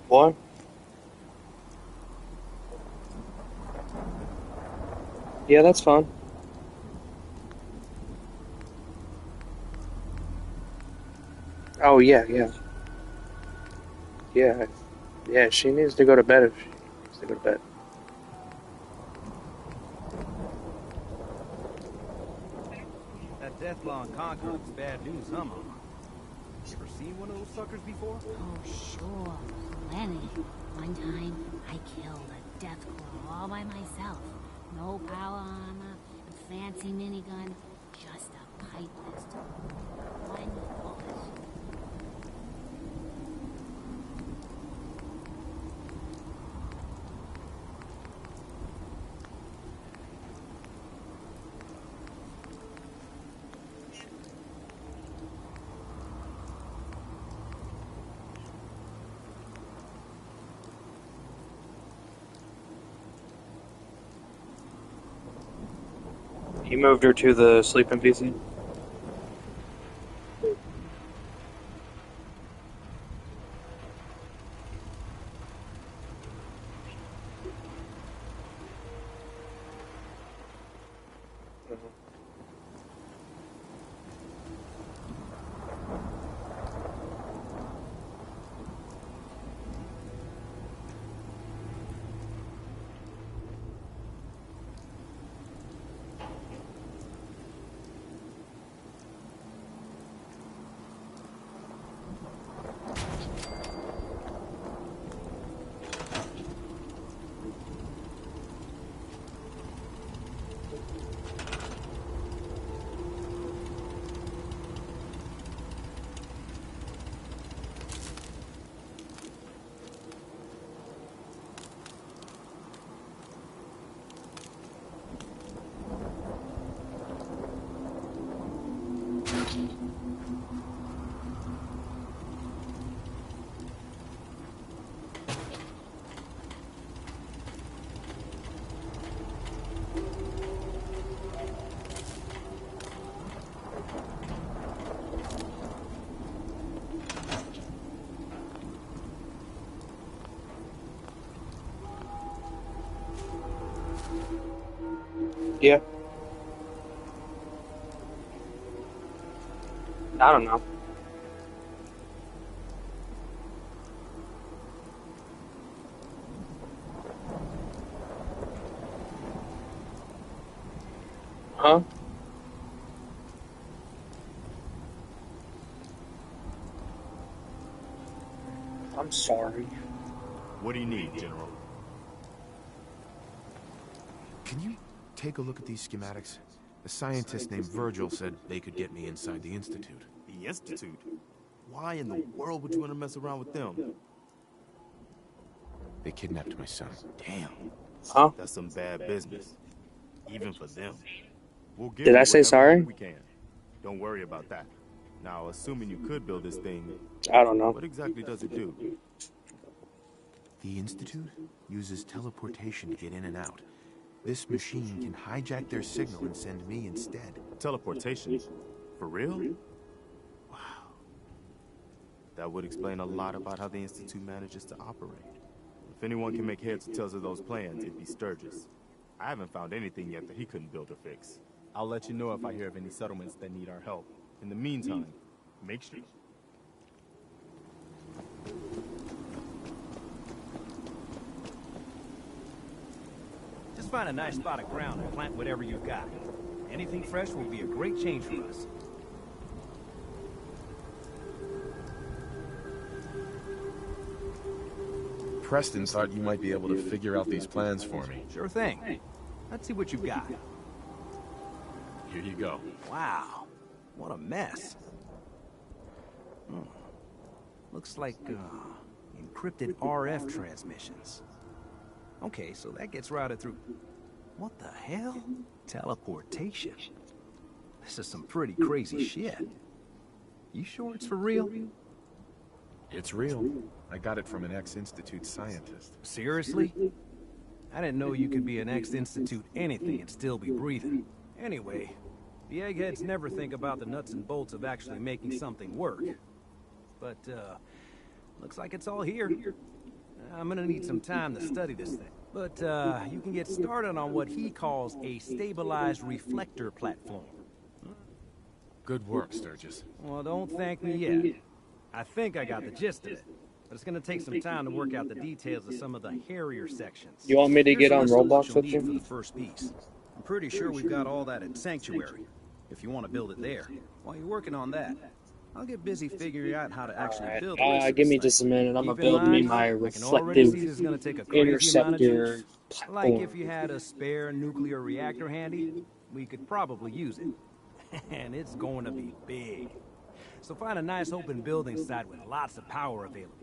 What? Yeah, that's fine. Oh, yeah. Yeah, she needs to go to bed if she needs to go to bed. That death law in Concord is bad news, huh, Mama? You ever seen one of those suckers before? Oh, sure. Plenty. One time, I killed a death claw all by myself. No power armor, a fancy minigun, just a pipe pistol. One bullet. You moved her to the sleeping PC? Yeah. I don't know. Huh? I'm sorry. What do you need, General? Can you take a look at these schematics? A scientist named Virgil said they could get me inside the Institute. The Institute? Why in the world would you want to mess around with them? They kidnapped my son. Damn. Huh? That's some bad business. Even for them. We'll give Did you I say whatever sorry? we can. Don't worry about that. Now, assuming you could build this thing, I don't know. what exactly does it do? The Institute uses teleportation to get in and out. This machine can hijack their signal and send me instead. Teleportation? For real? Wow. That would explain a lot about how the Institute manages to operate. If anyone can make heads or tails of those plans, it'd be Sturgis. I haven't found anything yet that he couldn't build or fix. I'll let you know if I hear of any settlements that need our help. In the meantime, make sure... Just find a nice spot of ground and plant whatever you've got. Anything fresh will be a great change for us. Preston thought you might be able to figure out these plans for me. Sure thing. Let's see what you've got. Here you go. Wow. What a mess. Looks like, encrypted RF transmissions. Okay, so that gets routed through... What the hell? Teleportation. This is some pretty crazy shit. You sure it's for real? It's real. I got it from an ex-Institute scientist. Seriously? I didn't know you could be an ex-Institute anything and still be breathing. Anyway, the eggheads never think about the nuts and bolts of actually making something work. But, looks like it's all here. I'm gonna need some time to study this thing. But, you can get started on what he calls a stabilized reflector platform. Good work, Sturgis. Well, don't thank me yet. I think I got the gist of it. But it's gonna take some time to work out the details of some of the hairier sections. You want me to get on Roblox with you? For you? the first piece. I'm pretty sure we've got all that at Sanctuary, if you want to build it there. While you're working on that, I'll get busy figuring out how to actually build the rest of Give the me site. just a minute. I'm Keep gonna build in me mind, my I can already see reflective this is gonna take a crazy amount of interceptor juice. platform. Like if you had a spare nuclear reactor handy, we could probably use it. And it's going to be big. So find a nice open building site with lots of power available.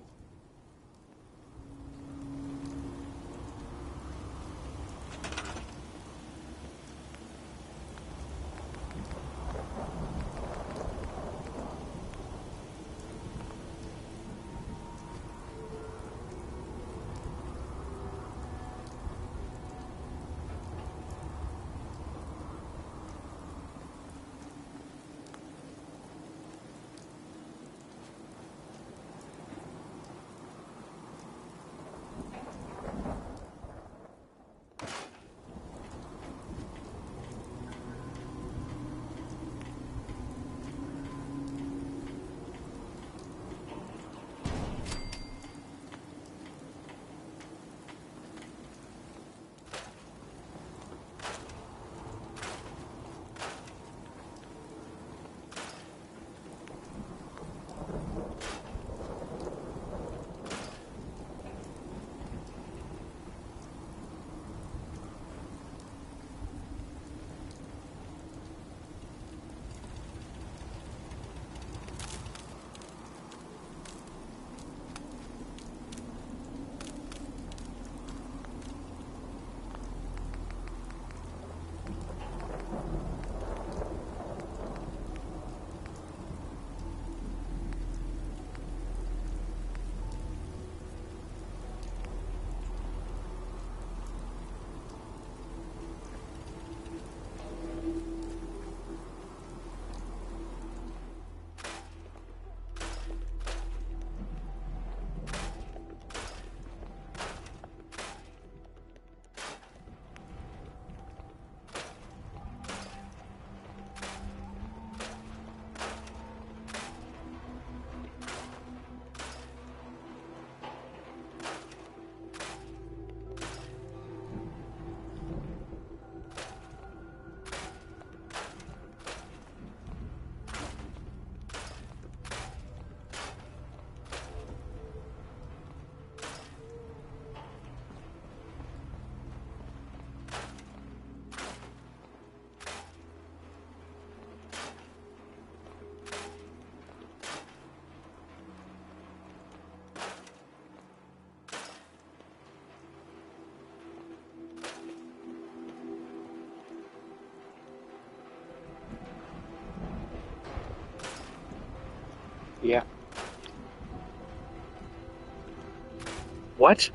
Yeah. What?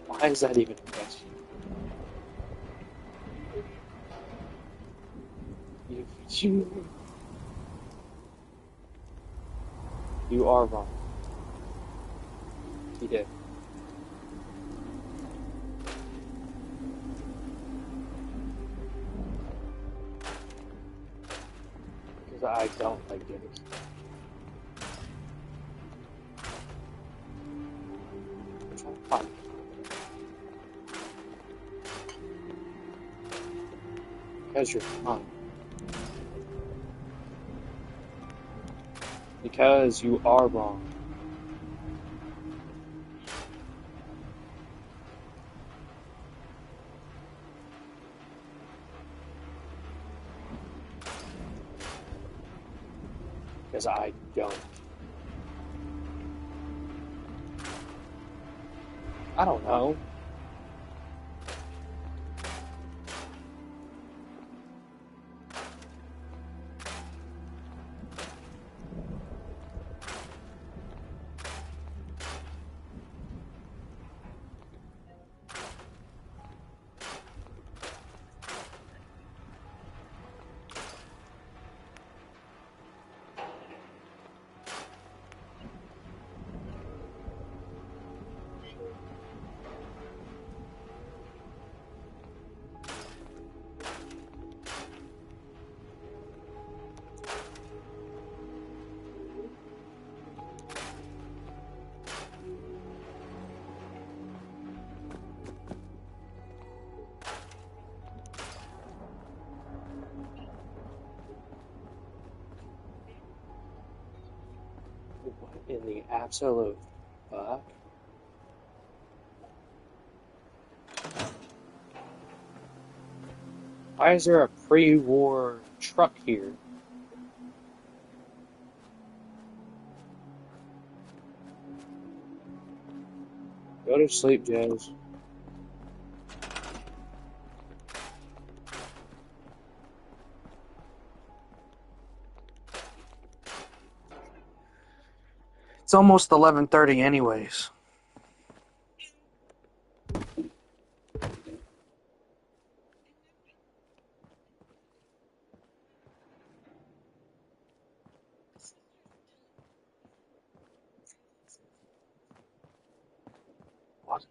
Why is that even a question? You are wrong. He did. Because I don't like games. Which one? Fine. Because you're fun. Because you are wrong. Because I don't. I don't know. What in the absolute fuck? Why is there a pre-war truck here? Go to sleep, Jazz. It's almost 11:30 anyways. What?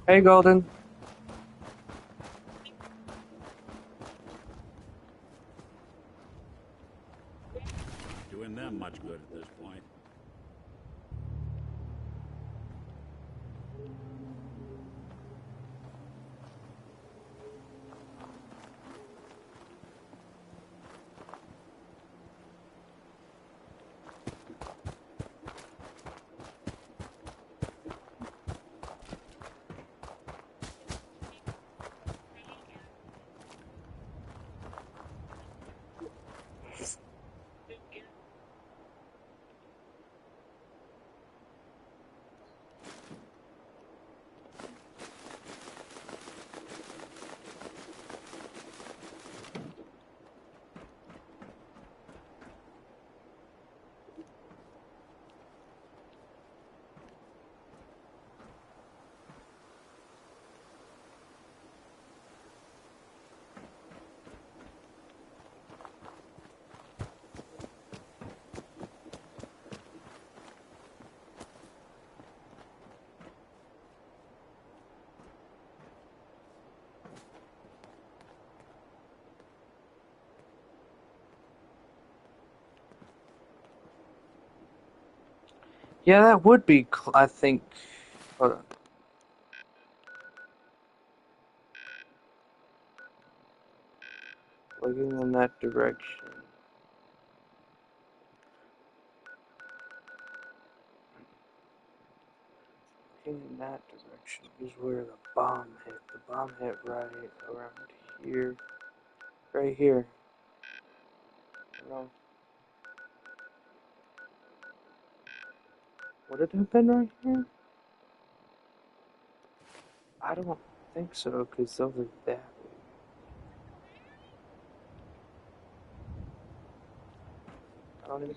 Hey, Golden. Doing them much good at this point. Yeah, that would be, I think. Hold on. Looking in that direction. Looking in that direction is where the bomb hit. The bomb hit right around here. Right here. No. Would it have been right here? I don't think so, because those are that way. I don't even.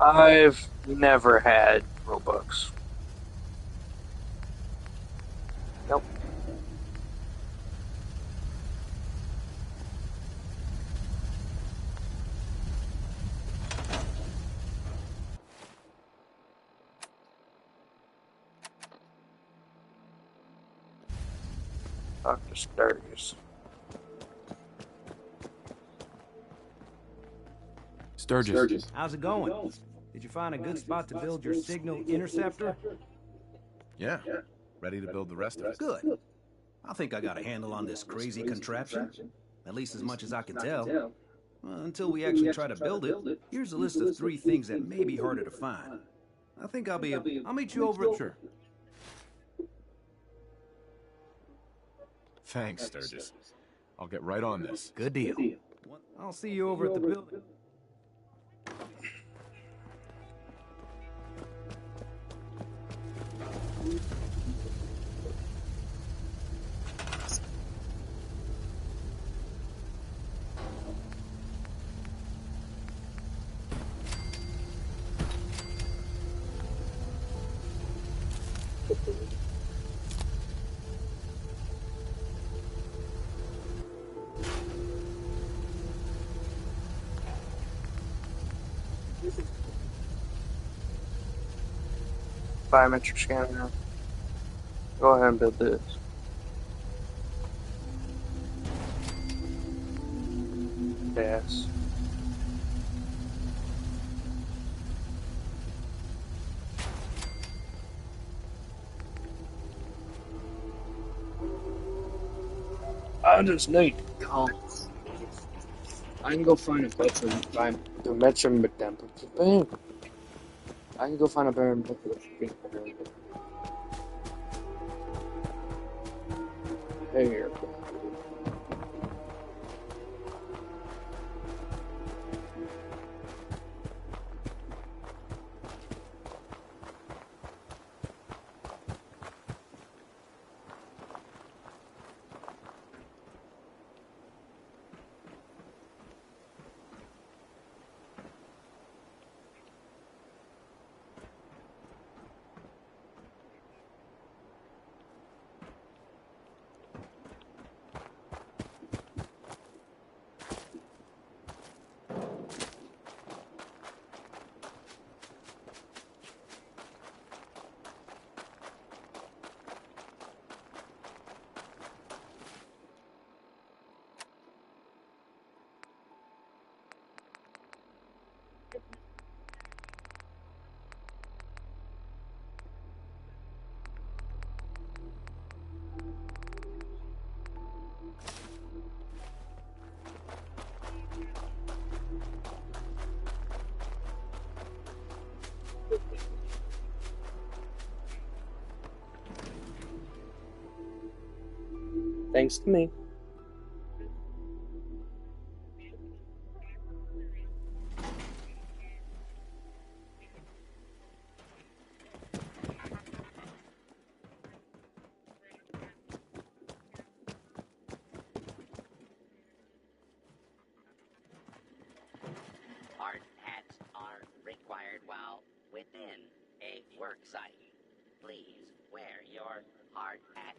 I've never had Robux. Nope. Dr. Sturgis. Sturgis. How's it going? Did you find a good spot to build your signal interceptor? Yeah. Ready to build the rest of it. Good. I think I got a handle on this crazy contraption. At least as much as I can tell. Until we actually try to build it, here's a list of 3 things that may be harder to find. I think I'll meet you over at... Sure. Thanks, Sturgis. I'll get right on this. Good deal. I'll see you over at the building. Biometric scanner now. Go ahead and build this. Yes. I just need to calm. I can go find a veteran. I can go find a veteran. Here. Thanks to me. Hard hats are required while within a work site. Please wear your hard hat.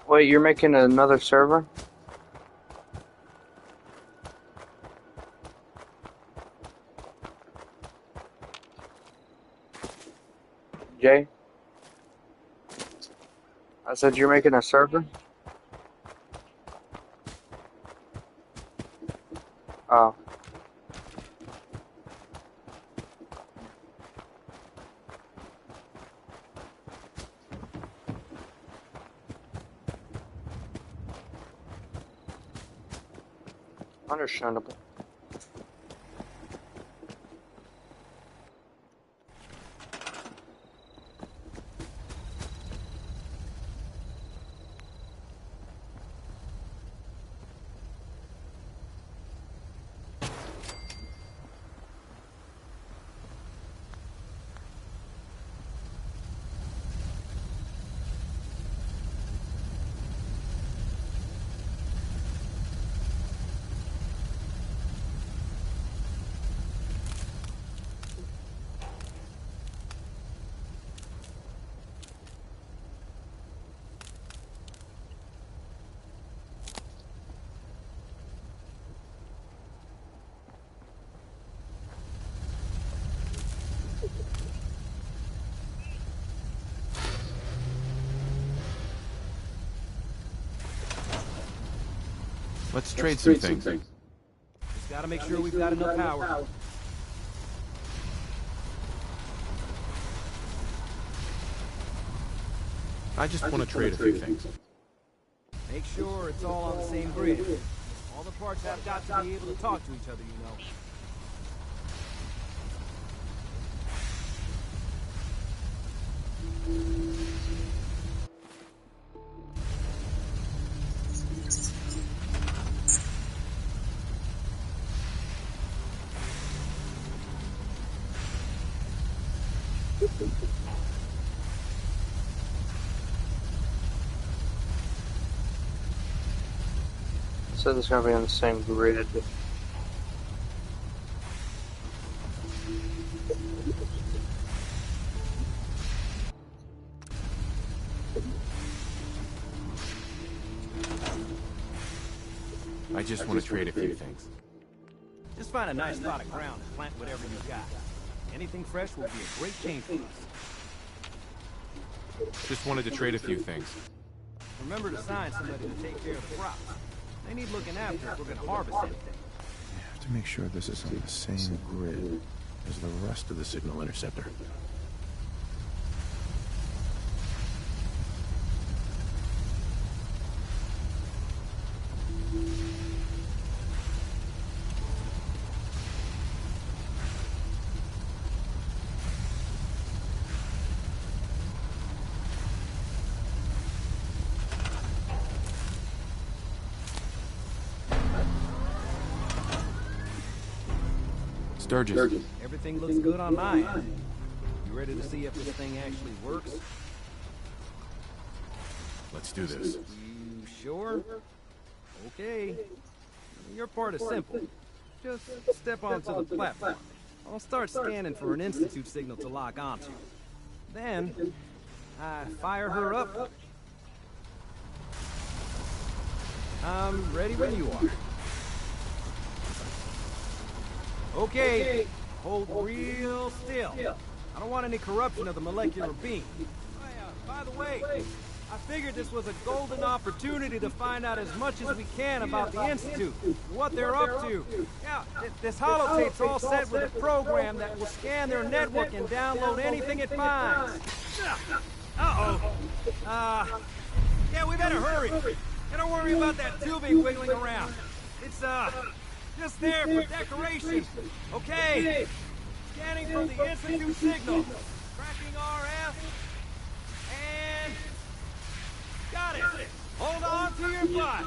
Wait, you're making another server? Jay? I said you're making a server? Oh. Understandable. Let's trade some things. Just gotta make sure we've got enough power. I just want to trade a few things. Make sure it's all on the same grid. All the parts have got to be able to talk to each other, you know. So this is gonna be on the same grid. I just want to trade a few things. Just find a nice plot of ground and plant whatever you've got. Anything fresh will be a great change for us. Just wanted to trade a few things. Remember to assign somebody to take care of the crops. They need looking after if we're going to harvest anything. I have to make sure this is on the same grid as the rest of the signal interceptor. Sturgis. Everything looks good on my end. You ready to see if this thing actually works? Let's do this. You sure? Okay. Your part is simple. Just step onto the platform. I'll start scanning for an Institute signal to lock onto. Then, I fire her up. I'm ready when you are. Okay, hold real still. I don't want any corruption of the molecular beam. By the way, I figured this was a golden opportunity to find out as much as we can about the Institute, what they're up to. Yeah, this holotape's all set with a program that will scan their network and download anything it finds. Uh-oh. Yeah, we better hurry. And don't worry about that tubing wiggling around. It's, just there for decoration. Okay. Scanning for the Institute signal. Tracking RF. And... got it. Hold on to your butt.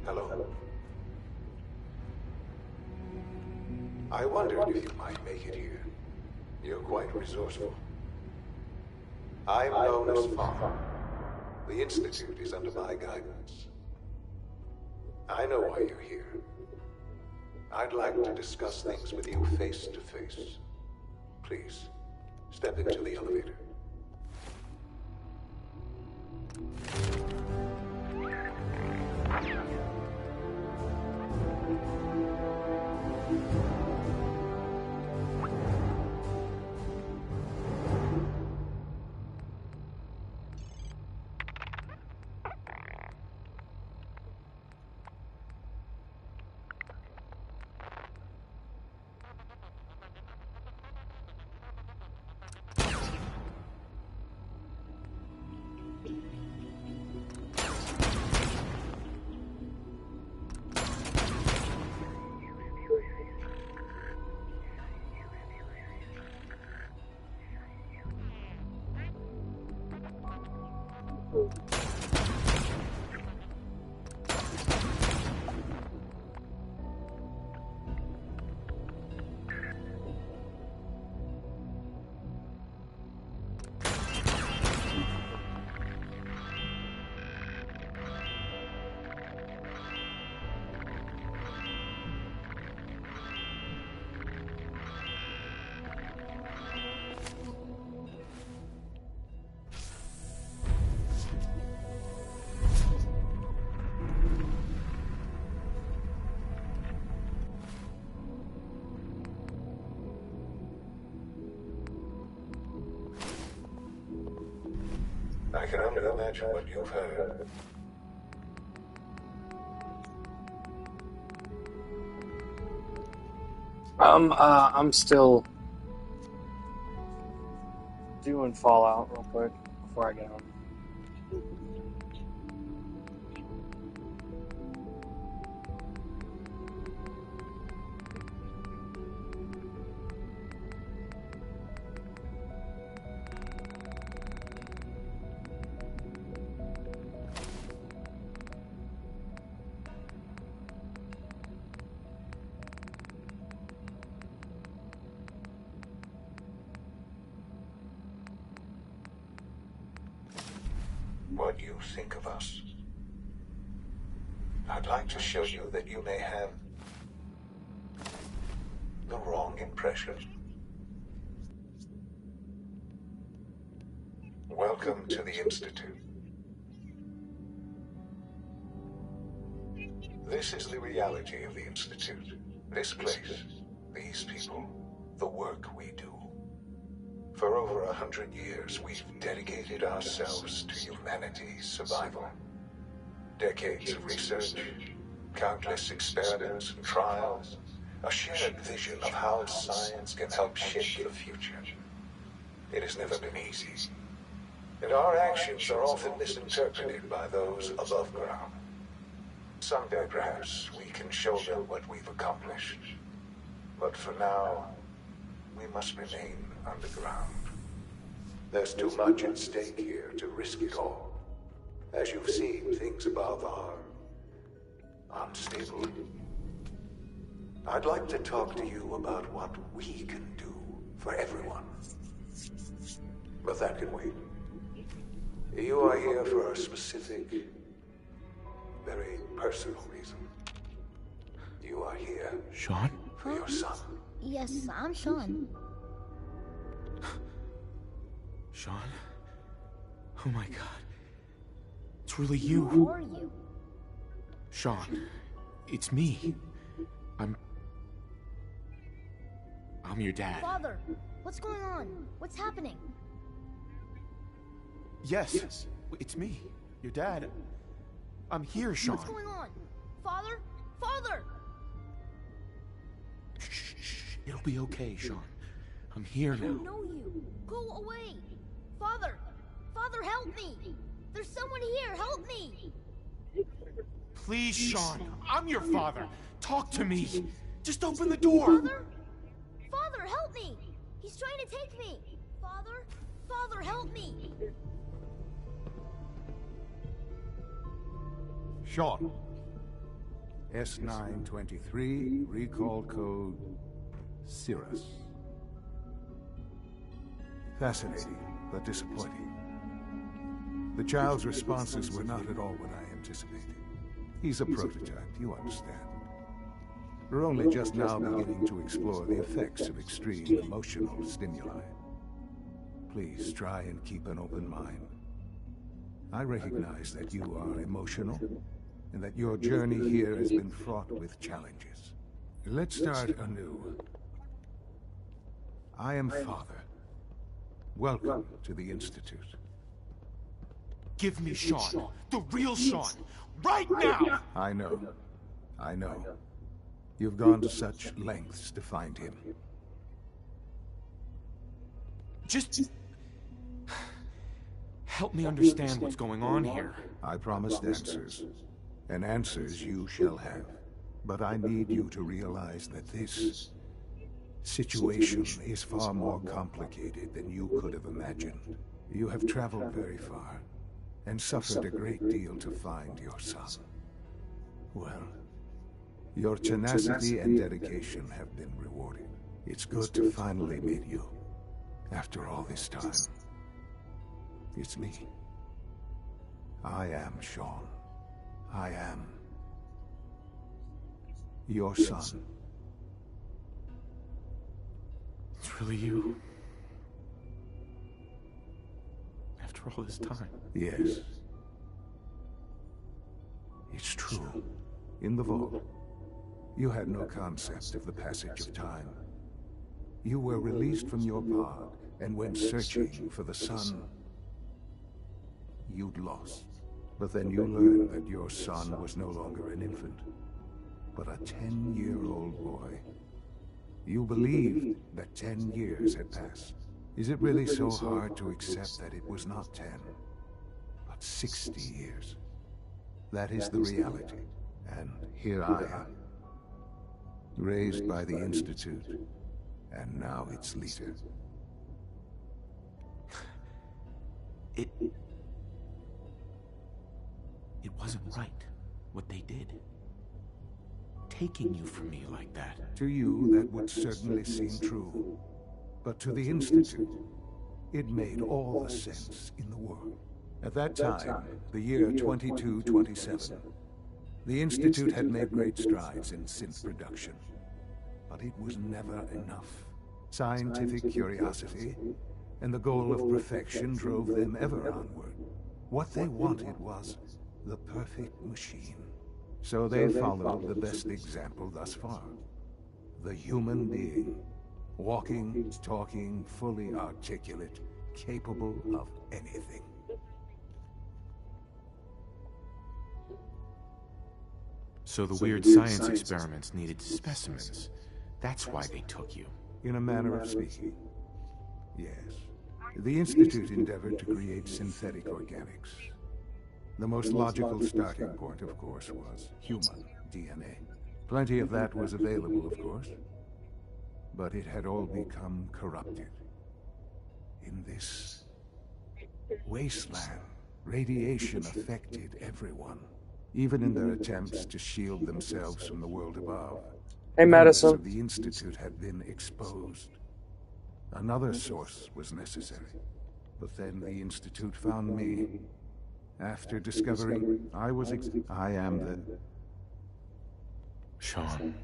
Hello. I wondered if you might make it here. You're quite resourceful. I'm known as Farm. The Institute is under my guidance. I know why you're here. I'd like to discuss things with you face to face. Please, step into the elevator. I can only imagine what you've heard. I'm still doing Fallout real quick before I get home. What you think of us. I'd like to show you that you may have the wrong impression. Welcome to the Institute. This is the reality of the Institute. This place, these people, the work we do. For over 100 years, we've dedicated ourselves to humanity's survival. Decades of research, countless experiments and trials, a shared vision of how science can help shape the future. It has never been easy, and our actions are often misinterpreted by those above ground. Someday, perhaps, we can show them what we've accomplished. But for now, we must remain underground. There's too much at stake here to risk it all. As you've seen, things above are unstable. I'd like to talk to you about what we can do for everyone. But that can wait. You are here for a specific, very personal reason. You are here, Sean? For your son. Yes, I'm Sean. Sean? Oh my god. It's really you. Who are you? Sean, it's me. I'm your dad. Father, what's going on? What's happening? Yes, it's me, your dad. I'm here, Sean. What's going on? Father? Father! Shh, it'll be okay, Sean. I'm here now. I know you. Go away. Father! Father, help me! There's someone here, help me! Please, Sean, I'm your father. Talk to me. Just open the door. Father? Father, help me! He's trying to take me! Father? Father, help me! Sean. S923, recall code Cirrus. Fascinating, but disappointing. The child's responses were not at all what I anticipated. He's a prototype, you understand. We're only just now beginning to explore the effects of extreme emotional stimuli. Please try and keep an open mind. I recognize that you are emotional, and that your journey here has been fraught with challenges. Let's start anew. I am Father. Welcome to the Institute. Give me Sean, the real Sean, right now! I know. You've gone to such lengths to find him. Just help me understand what's going on here. I promised answers, and answers you shall have. But I need you to realize that this situation is far more complicated than you could have imagined. You have traveled very far, and suffered a great deal to find your son. Well, your tenacity and dedication have been rewarded. It's good to finally meet you, after all this time. It's me. I am Sean. I am your son. It's really you. After all this time. Yes. It's true. In the vault, you had no concept of the passage of time. You were released from your pod and went searching for the son you'd lost. But then you learned that your son was no longer an infant, but a 10-year-old boy. You believed that 10 years had passed. Is it really so hard to accept that it was not 10, but 60 years? That is the reality. And here I am, raised by the Institute, and now its leader. It wasn't right, what they did. Taking you from me like that. To you, that would certainly seem true. But to the Institute, it made all the sense in the world. At that time, the year 2227, the Institute had made great strides in synth production. But it was never enough. Scientific curiosity and the goal of perfection drove them ever onward. What they wanted was the perfect machine. So they followed the best example thus far. The human being. Walking, talking, fully articulate, capable of anything. So the weird science experiments needed specimens. That's why they took you. In a manner of speaking, yes. The Institute endeavored to create synthetic organics. The most logical starting point, of course, was human DNA. Plenty of that was available, of course. But it had all become corrupted. In this wasteland, radiation affected everyone, even in their attempts to shield themselves from the world above. Hey, Madison. Members of the Institute had been exposed. Another source was necessary. But then the Institute found me. After discovering I am the... Sean.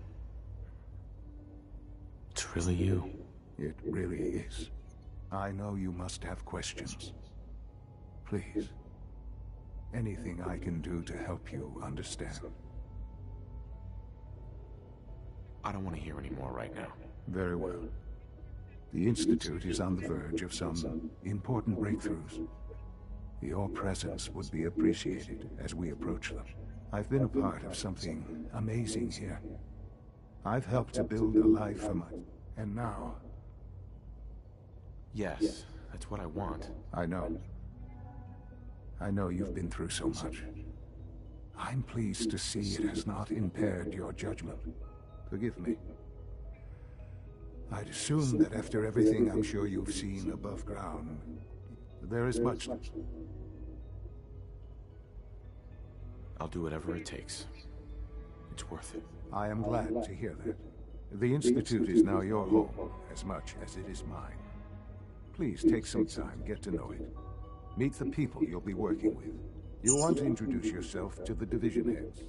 It's really you. It really is. I know you must have questions. Please. Anything I can do to help you understand. I don't want to hear any more right now. Very well. The Institute is on the verge of some important breakthroughs. Your presence would be appreciated as we approach them. I've been a part of something amazing here. I've helped to build a life for my... And now... Yes, that's what I want. I know. I know you've been through so much. I'm pleased to see it has not impaired your judgment. Forgive me. I'd assume that after everything I'm sure you've seen above ground, there is much... I'll do whatever it takes. It's worth it. I am glad to hear that. The Institute is now your home, as much as it is mine. Please take some time, get to know it. Meet the people you'll be working with. You'll want to introduce yourself to the division heads.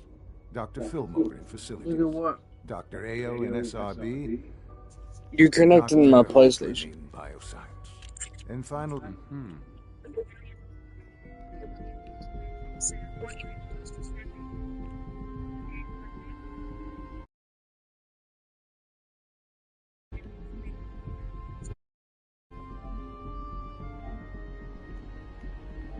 Dr. Fillmore in facilities. Look at what? Dr. Ayo in SRB. You connected to my PlayStation. In bioscience. And finally...